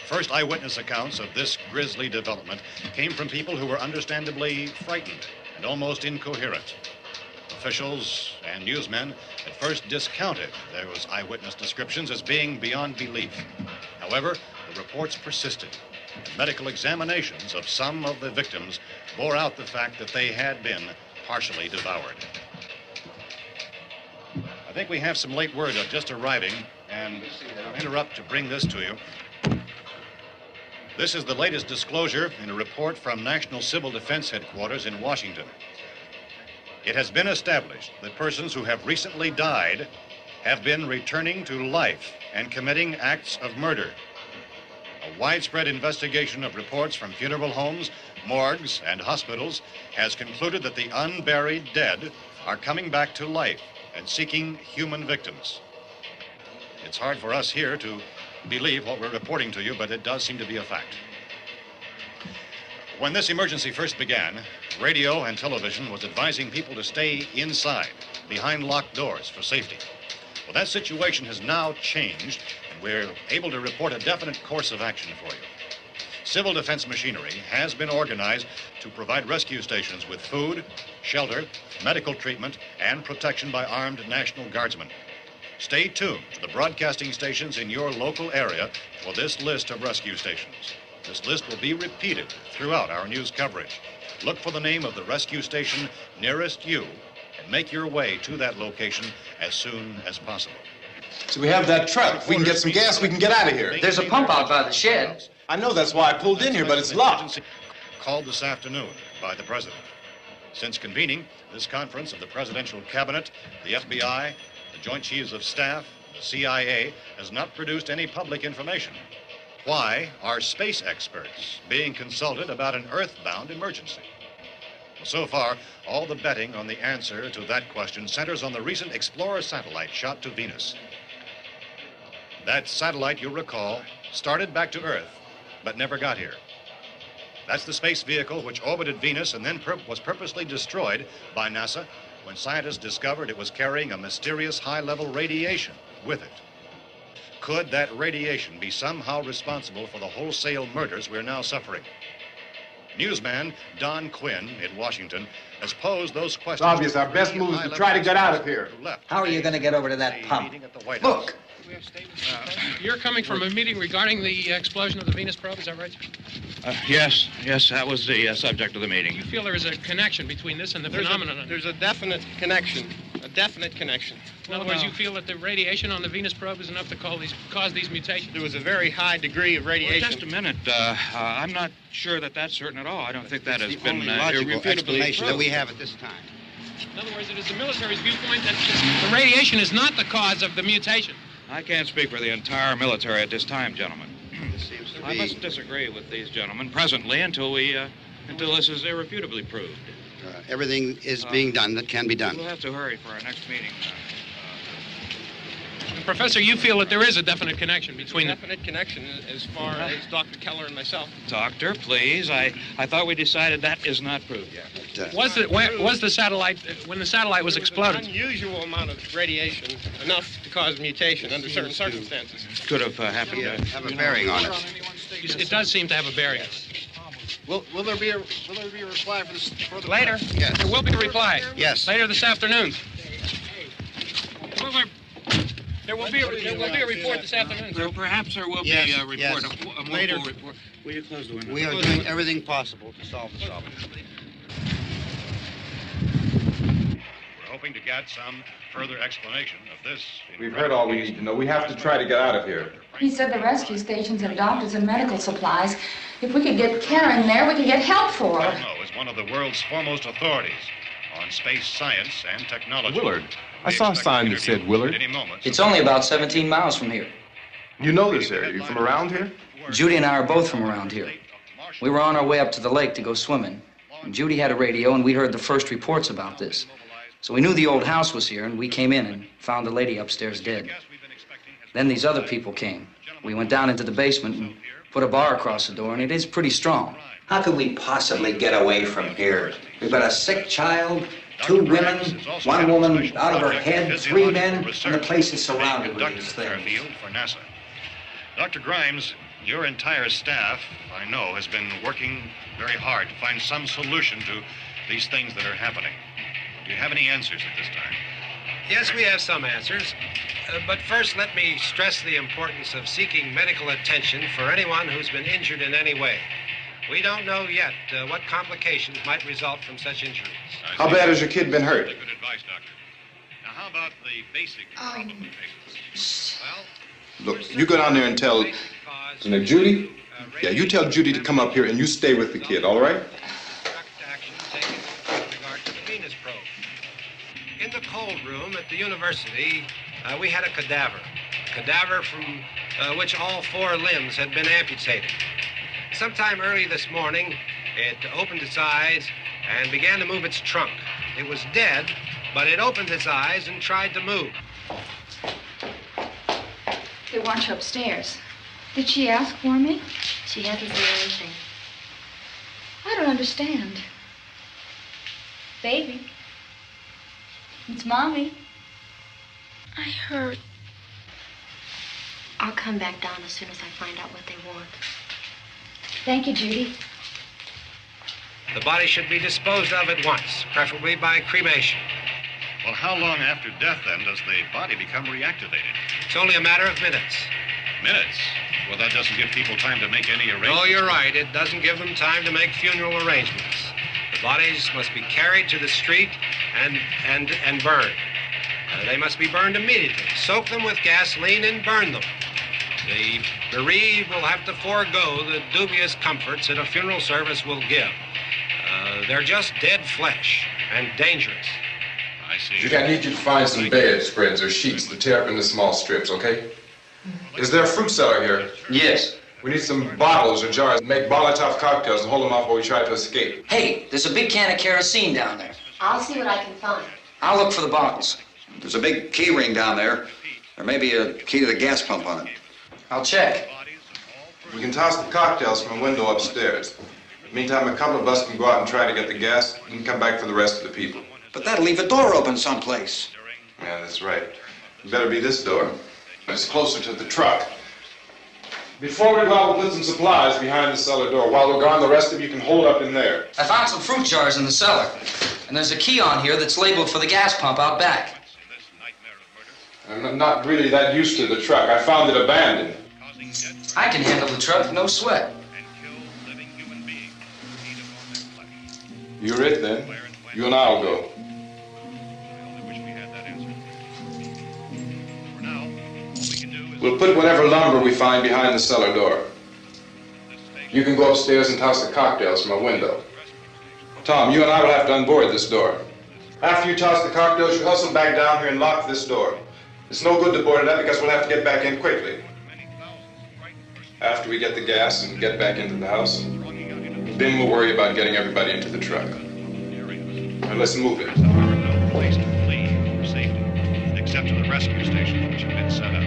First eyewitness accounts of this grisly development came from people who were understandably frightened and almost incoherent. Officials and newsmen at first discounted those eyewitness descriptions as being beyond belief. However, the reports persisted. And medical examinations of some of the victims bore out the fact that they had been partially devoured. I think we have some late word just arriving, and I'll interrupt to bring this to you. This is the latest disclosure in a report from National Civil Defense Headquarters in Washington. It has been established that persons who have recently died have been returning to life and committing acts of murder. A widespread investigation of reports from funeral homes, morgues, and hospitals has concluded that the unburied dead are coming back to life and seeking human victims. It's hard for us here to believe what we're reporting to you, but it does seem to be a fact. When this emergency first began, radio and television was advising people to stay inside, behind locked doors for safety. Well, that situation has now changed, and we're able to report a definite course of action for you. Civil defense machinery has been organized to provide rescue stations with food, shelter, medical treatment, and protection by armed National Guardsmen. Stay tuned to the broadcasting stations in your local area for this list of rescue stations. This list will be repeated throughout our news coverage. Look for the name of the rescue station nearest you and make your way to that location as soon as possible. So we have that truck. If we can get some gas, we can get out of here. There's a pump out by the shed. I know, that's why I pulled in here, but it's locked. Called this afternoon by the President. Since convening this conference of the Presidential Cabinet, the FBI, the Joint Chiefs of Staff, the CIA has not produced any public information. Why are space experts being consulted about an Earth-bound emergency? Well, so far, all the betting on the answer to that question centers on the recent Explorer satellite shot to Venus. That satellite, you'll recall, started back to Earth, but never got here. That's the space vehicle which orbited Venus and then was purposely destroyed by NASA when scientists discovered it was carrying a mysterious high-level radiation with it. Could that radiation be somehow responsible for the wholesale murders we're now suffering? Newsman Don Quinn in Washington has posed those questions. It's obvious our best move is to try to get out of here. How are you going to get over to that pump? Look! You're coming from a meeting regarding the explosion of the Venus probe, is that right? Yes, that was the subject of the meeting. You feel there is a connection between this and the phenomenon? There's a definite connection. In other words, you feel that the radiation on the Venus probe is enough to cause these mutations? There was a very high degree of radiation. Well, just a minute. I'm not sure that that's certain at all. I don't think that has been the logical explanation that we have at this time. In other words, it is the military's viewpoint that the radiation is not the cause of the mutation. I can't speak for the entire military at this time, gentlemen. This seems to I be... must disagree with these gentlemen presently until this is irrefutably proved. Everything is being done that can be done. We'll have to hurry for our next meeting. Professor, you feel that there is a definite connection between them? Definite connection as far as Dr. Keller and myself. Doctor, please. I thought we decided that is not proved yet. Was the satellite, when the satellite was exploded? An unusual amount of radiation, enough to cause mutation under certain circumstances. Could have happened. Have a bearing on it. It does seem to have a bearing. Will there be a reply for this? Later? Yes. There will be a reply. Yes. Later this afternoon. There will be a report this afternoon. Well, perhaps there will be a report. Yes. A Later. report. Will you close the window? We are doing everything possible to solve the problem. We're hoping to get some further explanation of this. We've heard all we need to know. We have to try to get out of here. He said the rescue stations have doctors and medical supplies. If we could get care in there, we could get help for her. Romero is one of the world's foremost authorities on space science and technology. Willard. I saw a sign that said Willard. It's only about 17 miles from here. You know this area. You from around here? Judy and I are both from around here. We were on our way up to the lake to go swimming. And Judy had a radio, and we heard the first reports about this. So we knew the old house was here, and we came in and found the lady upstairs dead. Then these other people came. We went down into the basement and put a bar across the door, and it is pretty strong. How could we possibly get away from here? We've got a sick child, 2 women, 1 woman out of her head, 3 men, and the place is surrounded with these things. For NASA. Dr. Grimes, your entire staff, I know, has been working very hard to find some solution to these things that are happening. Do you have any answers at this time? Yes, we have some answers. But first, let me stress the importance of seeking medical attention for anyone who's been injured in any way. We don't know yet what complications might result from such injuries. How bad has your kid been hurt? Good advice, Doctor. Now, how about the basic problem of patients? Well, Look, you go down there and tell... Now, Judy? Yeah, you tell Judy to come up here and you stay with the kid, all right? In the cold room at the university, we had a cadaver from which all 4 limbs had been amputated. Sometime early this morning, it opened its eyes and began to move its trunk. It was dead, but it opened its eyes and tried to move. They want you upstairs. Did she ask for me? She hasn't said anything. I don't understand. Baby. It's Mommy. I heard. I'll come back down as soon as I find out what they want. Thank you, Judy. The body should be disposed of at once, preferably by cremation. Well, how long after death, then, does the body become reactivated? It's only a matter of minutes. Minutes? Well, that doesn't give people time to make any arrangements. No, you're right. It doesn't give them time to make funeral arrangements. The bodies must be carried to the street and burned. They must be burned immediately. Soak them with gasoline and burn them. The bereaved will have to forego the dubious comforts that a funeral service will give. They're just dead flesh and dangerous. I see. Judy, I need you to find some bedspreads or sheets to tear up into small strips, okay? Is there a fruit cellar here? Yes. We need some bottles or jars to make Molotov cocktails and hold them off while we try to escape. Hey, there's a big can of kerosene down there. I'll see what I can find. I'll look for the bottles. There's a big key ring down there. There may be a key to the gas pump on it. I'll check. We can toss the cocktails from a window upstairs. Meantime, a couple of us can go out and try to get the gas and come back for the rest of the people. But that'll leave a door open someplace. Yeah, that's right. It better be this door. It's closer to the truck. Before we go out, we'll put some supplies behind the cellar door. While we're gone, the rest of you can hold up in there. I found some fruit jars in the cellar. And there's a key on here that's labeled for the gas pump out back. I'm not really that used to the truck. I found it abandoned. I can handle the truck, no sweat. You're it, then. You and I'll go. We'll put whatever lumber we find behind the cellar door. You can go upstairs and toss the cocktails from a window. Tom, you and I will have to unboard this door. After you toss the cocktails, you hustle back down here and lock this door. It's no good to board it up because we'll have to get back in quickly. After we get the gas and get back into the house, then we'll worry about getting everybody into the truck. Now let's move it. No place to flee for safety, except to the rescue stations which have been set up.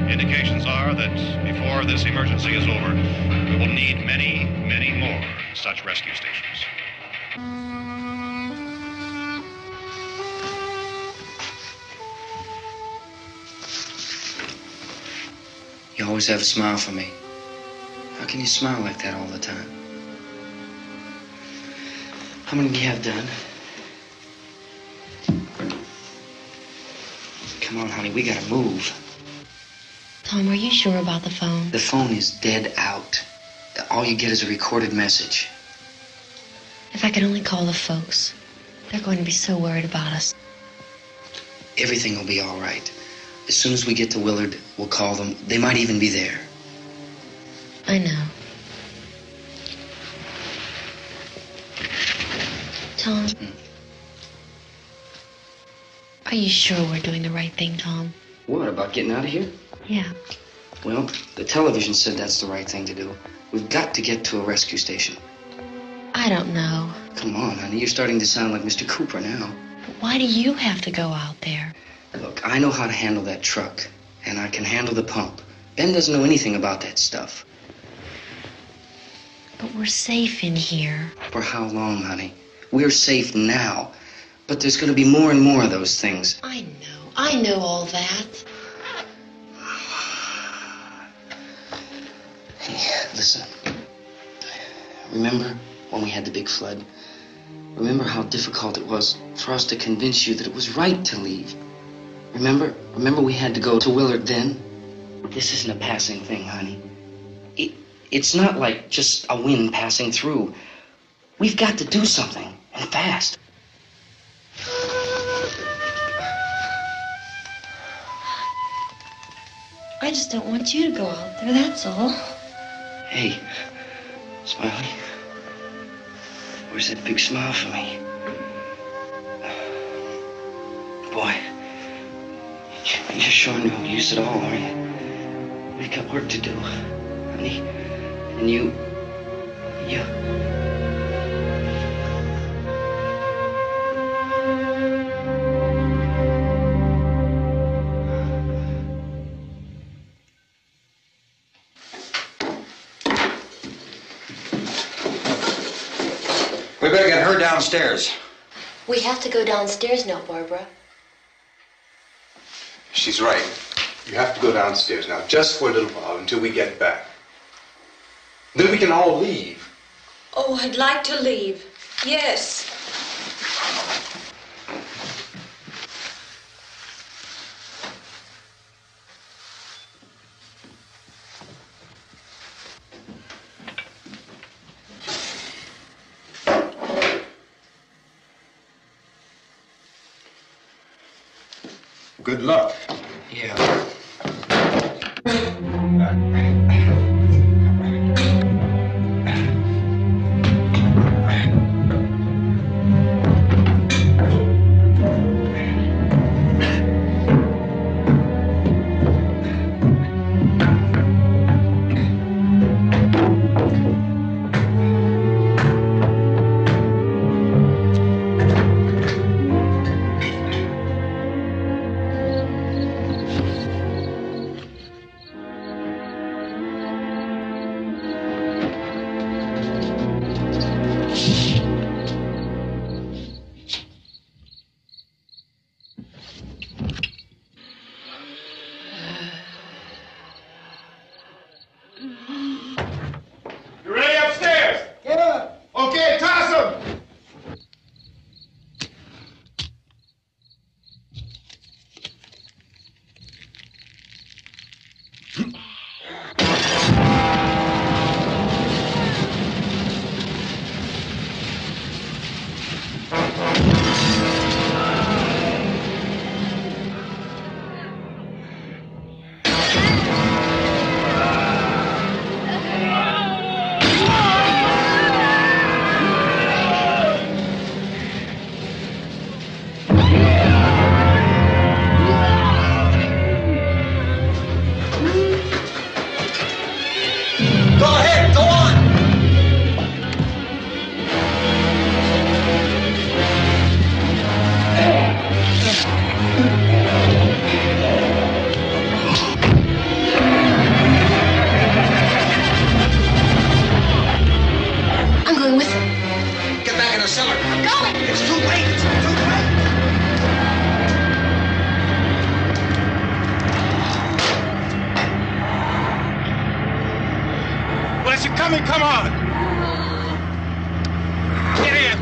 Indications are that before this emergency is over, we will need many, many more such rescue stations. You always have a smile for me. How can you smile like that all the time? How many do you have done? Come Come on, honey, we gotta move. Tom, are you sure about the phone? The phone is dead out. All you get is a recorded message. If I could only call the folks. They're going to be so worried about us. Everything will be all right. As soon as we get to Willard, we'll call them. They might even be there. I know. Tom, are you sure we're doing the right thing, Tom? What, about getting out of here? Yeah. Well, the television said that's the right thing to do. We've got to get to a rescue station. I don't know. Come on, honey, you're starting to sound like Mr. Cooper now. But why do you have to go out there? Look, I know how to handle that truck, and I can handle the pump. Ben doesn't know anything about that stuff. But we're safe in here. For how long, honey? We're safe now. But there's going to be more and more of those things. I know all that. Hey, listen. Remember when we had the big flood? Remember how difficult it was for us to convince you that it was right to leave? Remember we had to go to Willard then? This isn't a passing thing, honey. It's not like just a wind passing through. We've got to do something, and fast. I just don't want you to go out there, that's all. Hey, Smiley. Where's that big smile for me? Boy, you're showing no use at all, aren't you? We've got work to do, honey. And you... We better get her downstairs. We have to go downstairs now, Barbara. She's right. You have to go downstairs now, just for a little while, until we get back. Then we can all leave. Oh, I'd like to leave. Yes. Good luck. Yeah. Come on! Get in!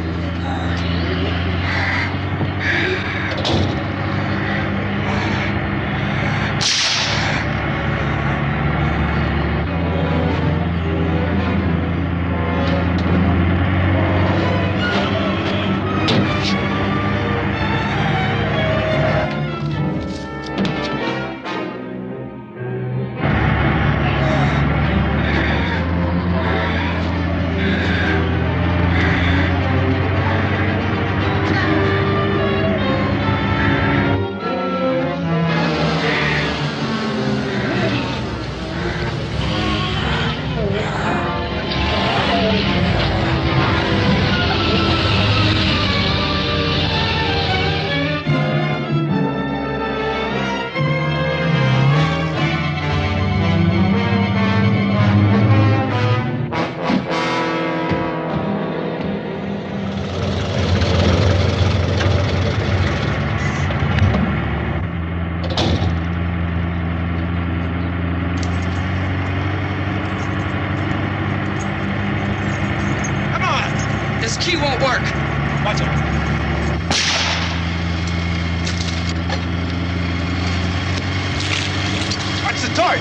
Torch!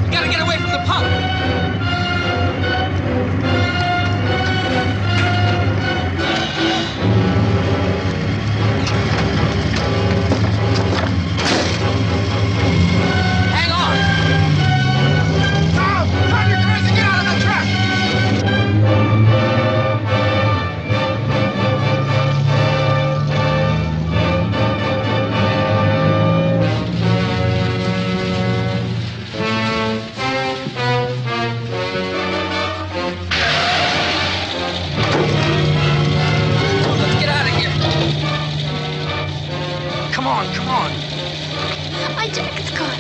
You gotta get away from the pump! Hang on! Tom! Turn your cars and get out of the truck! Let's get out of here! Come on, come on! My jacket's caught.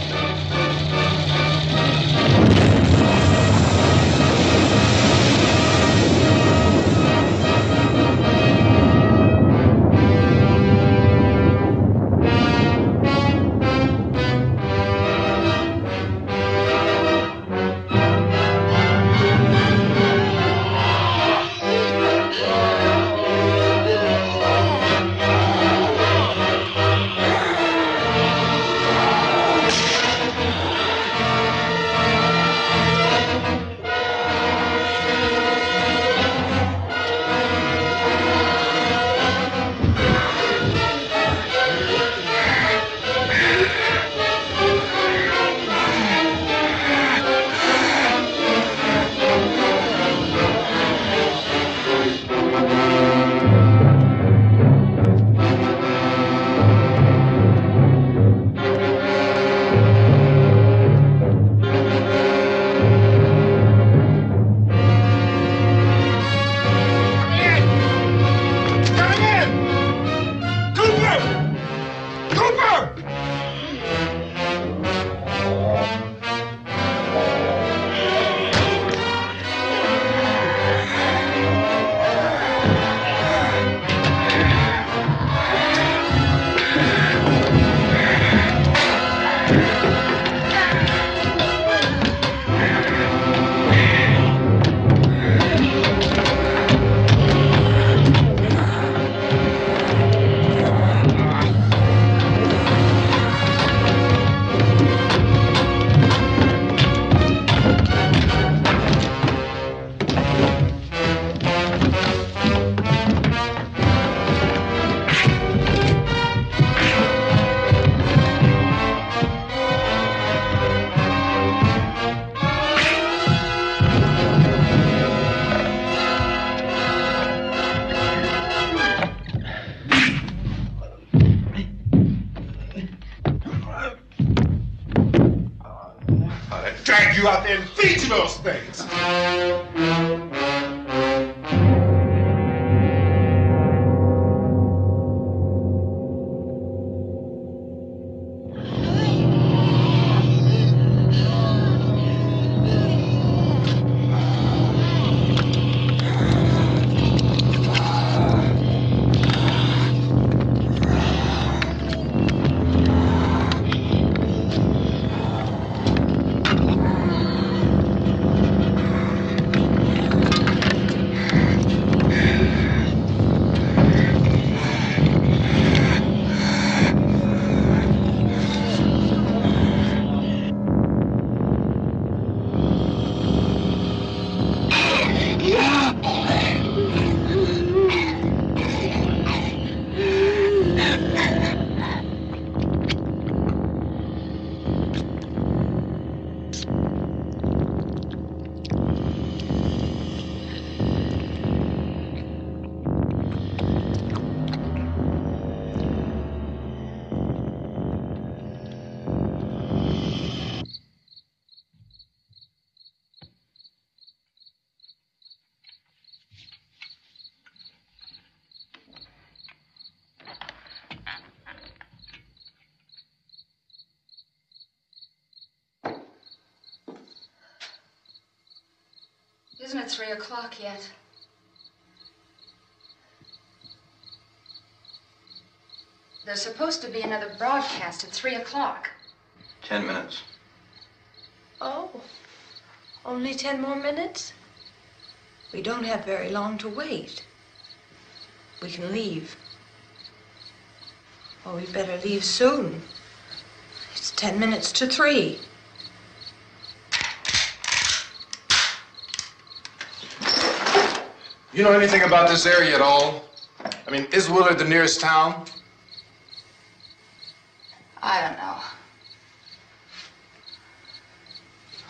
Drag you out there and feed you those things! Isn't it 3 o'clock yet? There's supposed to be another broadcast at 3 o'clock. 10 minutes. Oh, only 10 more minutes? We don't have very long to wait. we can leave. Oh, we better leave soon. It's 10 minutes to 3. You know anything about this area at all? I mean, is Willard the nearest town? I don't know.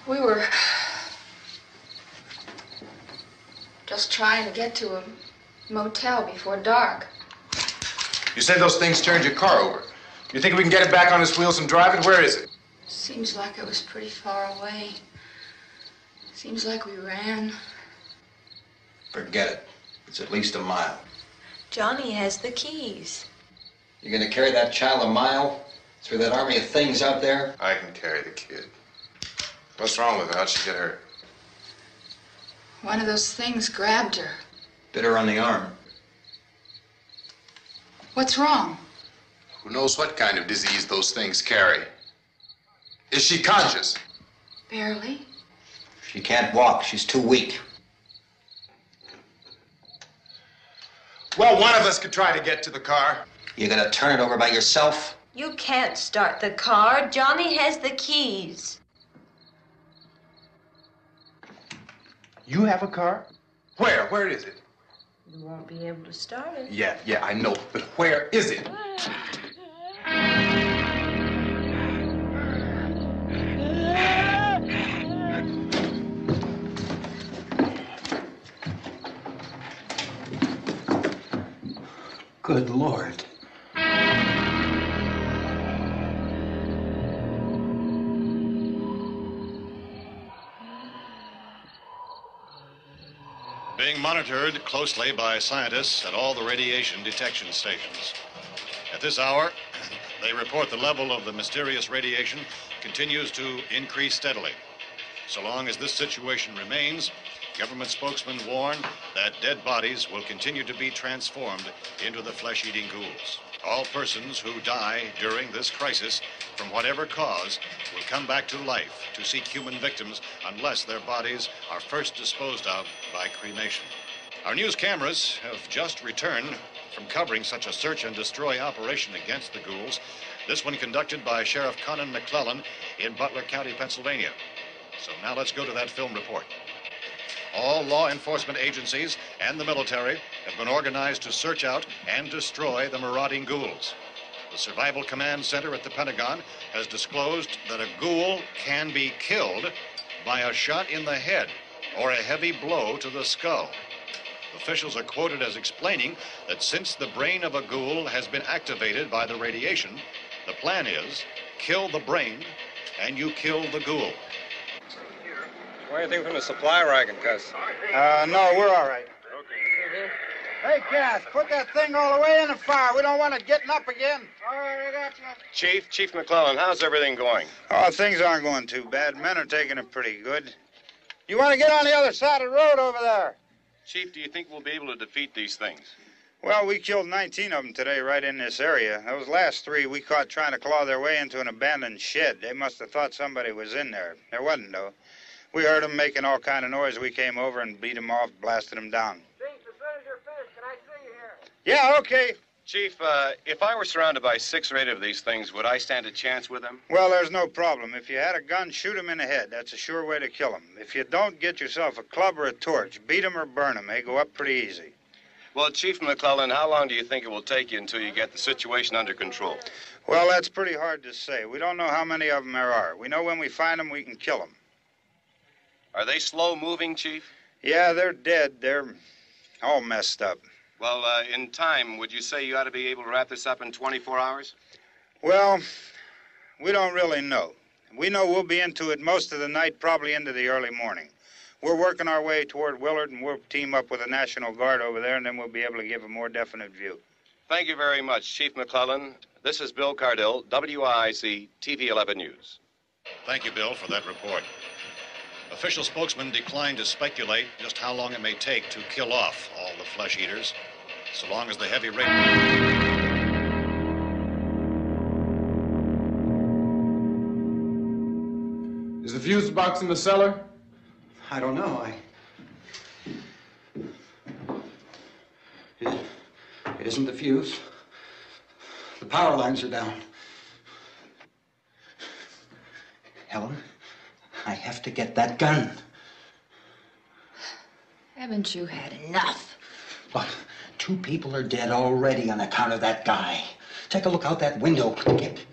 We were just trying to get to a motel before dark. You say those things turned your car over. You think we can get it back on its wheels and drive it? Where is it? Seems like it was pretty far away. Seems like we ran. Forget it. It's at least a mile. Johnny has the keys. You're gonna carry that child a mile through that army of things out there? I can carry the kid. What's wrong with her? How'd she get hurt? One of those things grabbed her. Bit her on the arm. What's wrong? Who knows what kind of disease those things carry? Is she conscious? Barely. She can't walk. She's too weak. Well, one of us could try to get to the car. You gonna turn it over by yourself? You can't start the car. Johnny has the keys. You have a car? Where? Where is it? You won't be able to start it. Yeah, I know. But where is it? Good Lord. Being monitored closely by scientists at all the radiation detection stations. At this hour, they report the level of the mysterious radiation continues to increase steadily. So long as this situation remains, government spokesmen warn that dead bodies will continue to be transformed into the flesh-eating ghouls. All persons who die during this crisis, from whatever cause, will come back to life to seek human victims unless their bodies are first disposed of by cremation. Our news cameras have just returned from covering such a search and destroy operation against the ghouls, this one conducted by Sheriff Conan McClellan in Butler County, Pennsylvania. So now let's go to that film report. All law enforcement agencies and the military have been organized to search out and destroy the marauding ghouls. The Survival Command Center at the Pentagon has disclosed that a ghoul can be killed by a shot in the head or a heavy blow to the skull. Officials are quoted as explaining that since the brain of a ghoul has been activated by the radiation, the plan is kill the brain and you kill the ghoul. Anything from the supply wagon, Gus? No, we're all right. Okay. Hey, Cass, put that thing all the way in the fire. We don't want it getting up again. All right, I got you. Chief McClellan, how's everything going? Oh, things aren't going too bad. Men are taking it pretty good. You want to get on the other side of the road over there? Chief, do you think we'll be able to defeat these things? Well, we killed 19 of them today right in this area. Those last 3 we caught trying to claw their way into an abandoned shed. They must have thought somebody was in there. There wasn't, though. We heard them making all kind of noise. We came over and beat them off, blasted them down. Chief, as soon as you're finished, can I see you here? Yeah, okay. Chief, if I were surrounded by 6 or 8 of these things, would I stand a chance with them? Well, there's no problem. If you had a gun, shoot them in the head. That's a sure way to kill them. If you don't, get yourself a club or a torch. Beat them or burn them. They go up pretty easy. Well, Chief McClellan, how long do you think it will take you until you get the situation under control? Well, that's pretty hard to say. We don't know how many of them there are. We know when we find them, we can kill them. Are they slow-moving, Chief? Yeah, they're dead. They're all messed up. Well, in time, would you say you ought to be able to wrap this up in 24 hours? Well, we don't really know. We know we'll be into it most of the night, probably into the early morning. We're working our way toward Willard, and we'll team up with the National Guard over there, and then we'll be able to give a more definite view. Thank you very much, Chief McClellan. This is Bill Cardell, WIC TV 11 News. Thank you, Bill, for that report. Official spokesmen declined to speculate just how long it may take to kill off all the flesh eaters, so long as the heavy rain... Is the fuse box in the cellar? I don't know. It isn't the fuse. The power lines are down. Helen, I have to get that gun. Haven't you had enough? Look, 2 people are dead already on account of that guy. Take a look out that window. Get...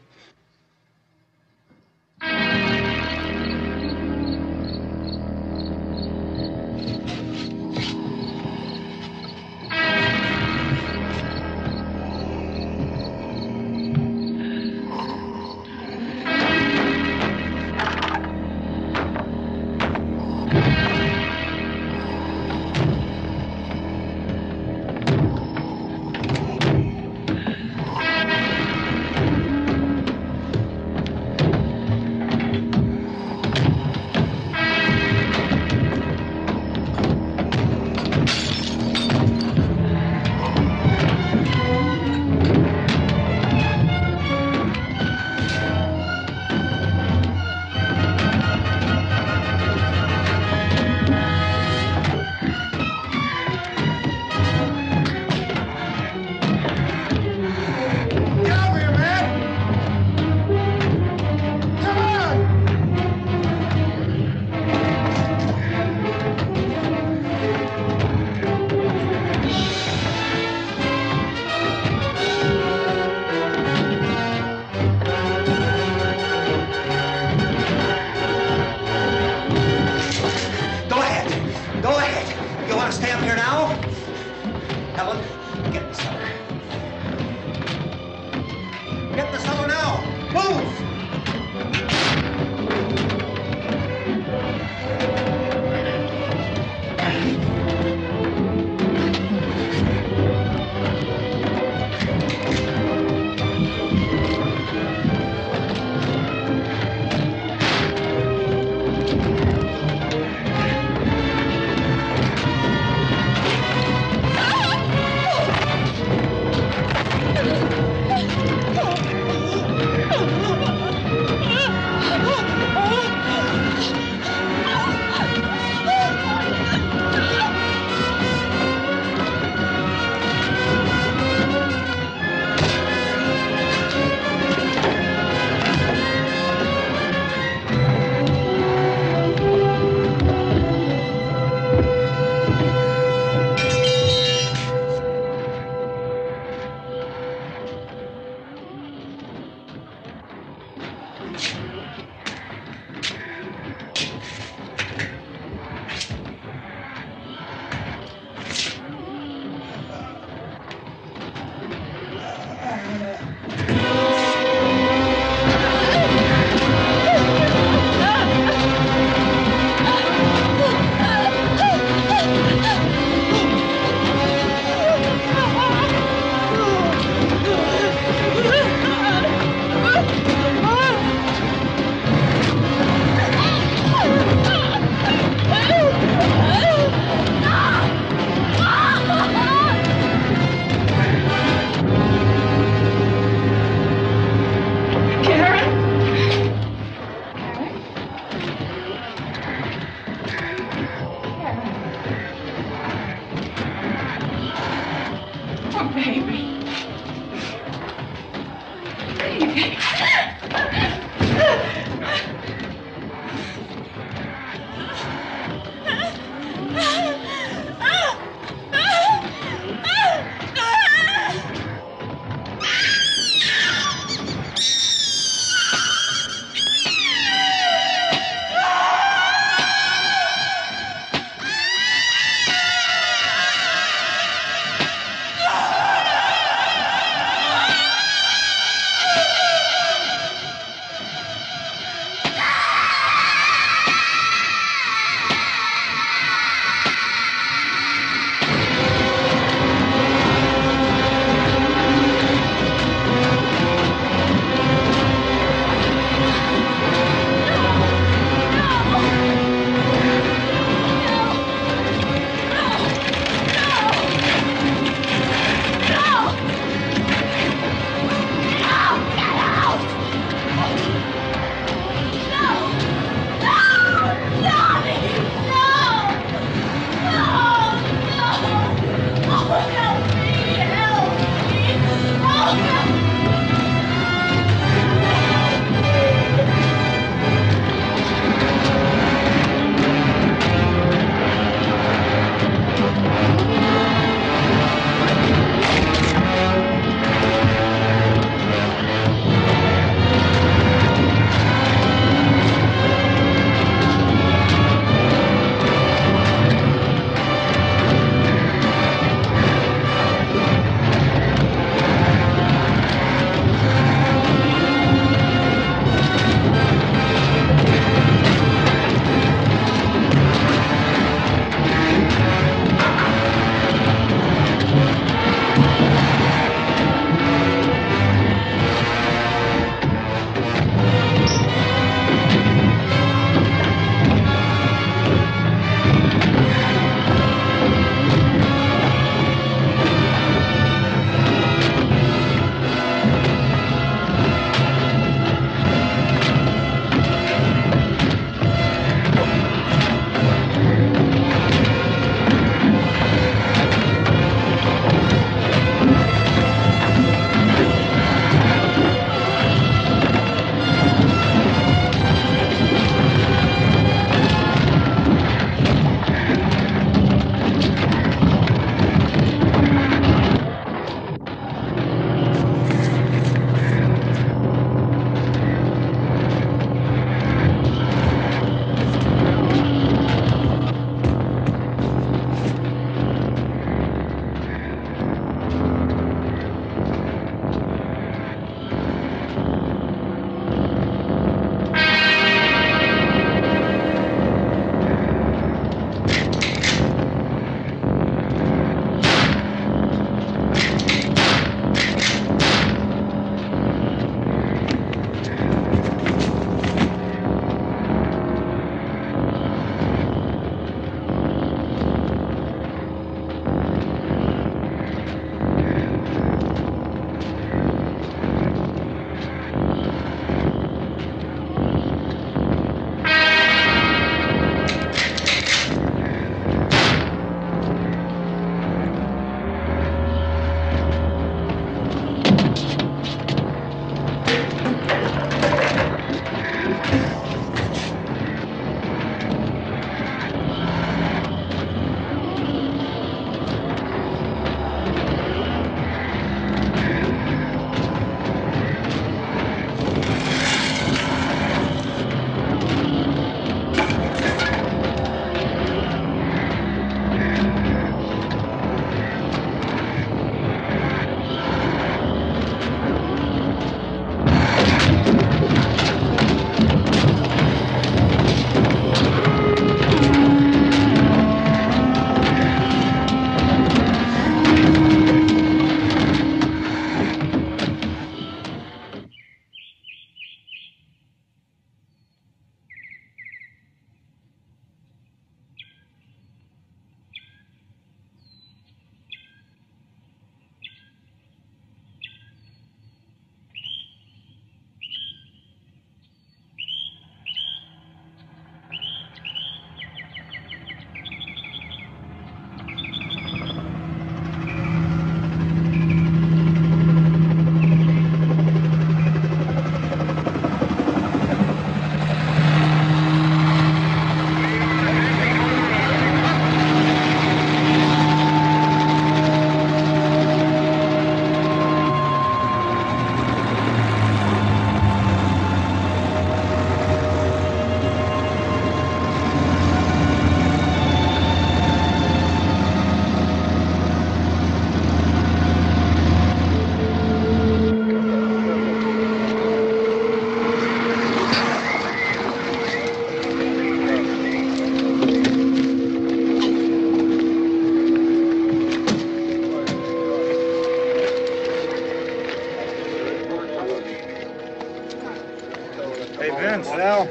Vince, Al.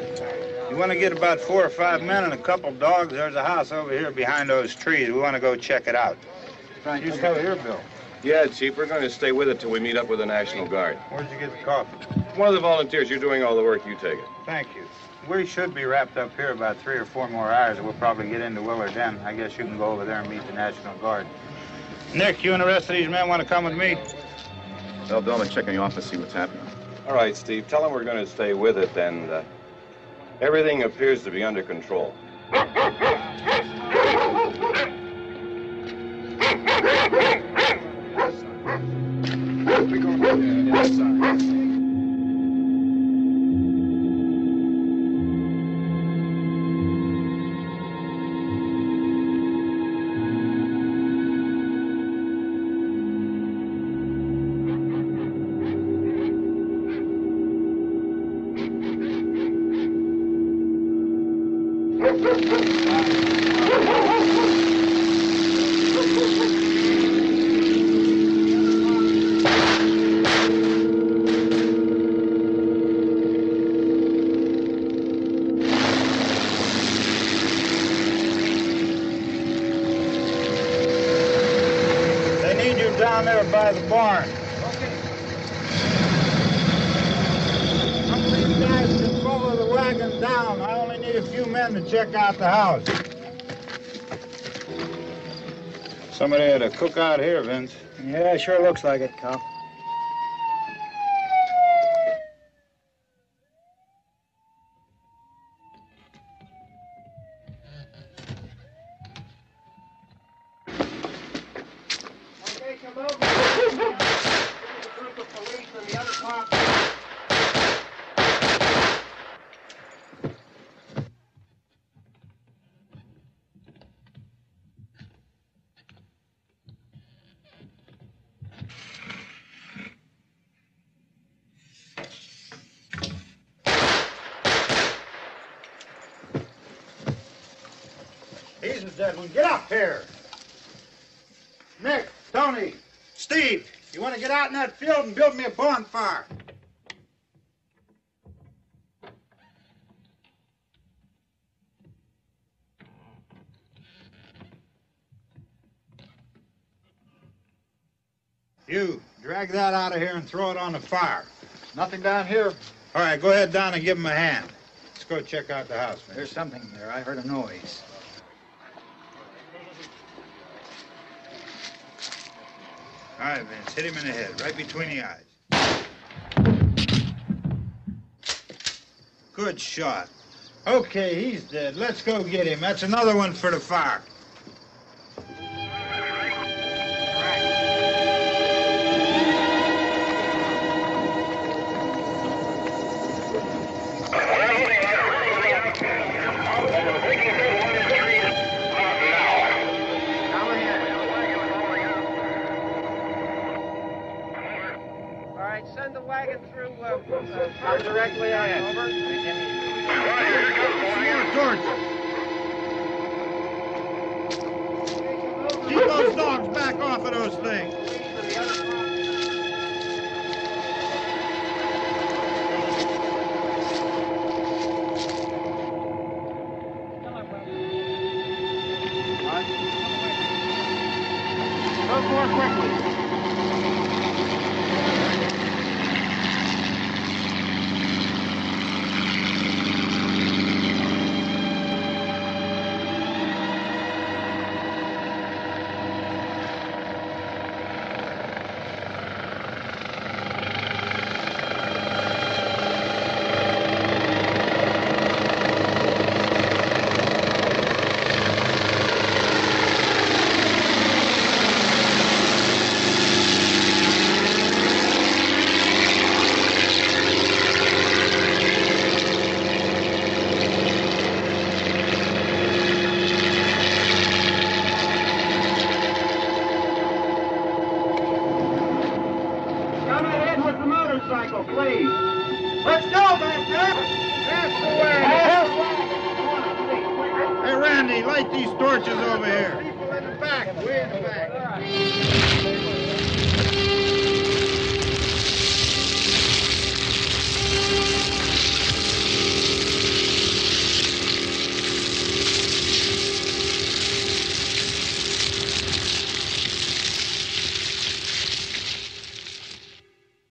You want to get about 4 or 5 men and a couple dogs? There's a house over here behind those trees. We want to go check it out. You still here, Bill? Yeah, Chief, we're going to stay with it till we meet up with the National Guard. Where'd you get the coffee? One of the volunteers. You're doing all the work. You take it. Thank you. We should be wrapped up here about 3 or 4 more hours. We'll probably get into Willard then. I guess you can go over there and meet the National Guard. Nick, you and the rest of these men want to come with me? Well, Bill, and check in the office, see what's happening. All right, Steve. Tell them we're going to stay with it, and everything appears to be under control. Down there by the barn. Okay. Some of these guys can follow the wagon down. I only need a few men to check out the house. Somebody had a cookout here, Vince. Yeah, sure looks like it, Cal. He's a dead one. Get up here. Nick, Tony, Steve, you want to get out in that field and build me a bonfire? You, drag that out of here and throw it on the fire. Nothing down here. All right, go ahead down and give him a hand. Let's go check out the house, man. There's something there. I heard a noise. All right, Vince, hit him in the head, right between the eyes. Good shot. Okay, he's dead. Let's go get him. That's another one for the fire. Send the wagon through directly on over. Keep those dogs back off of those things. Go more quickly. Please. Let's go back there. That's the way. Hey, Randy, light these torches over here. People in the back, way in the back.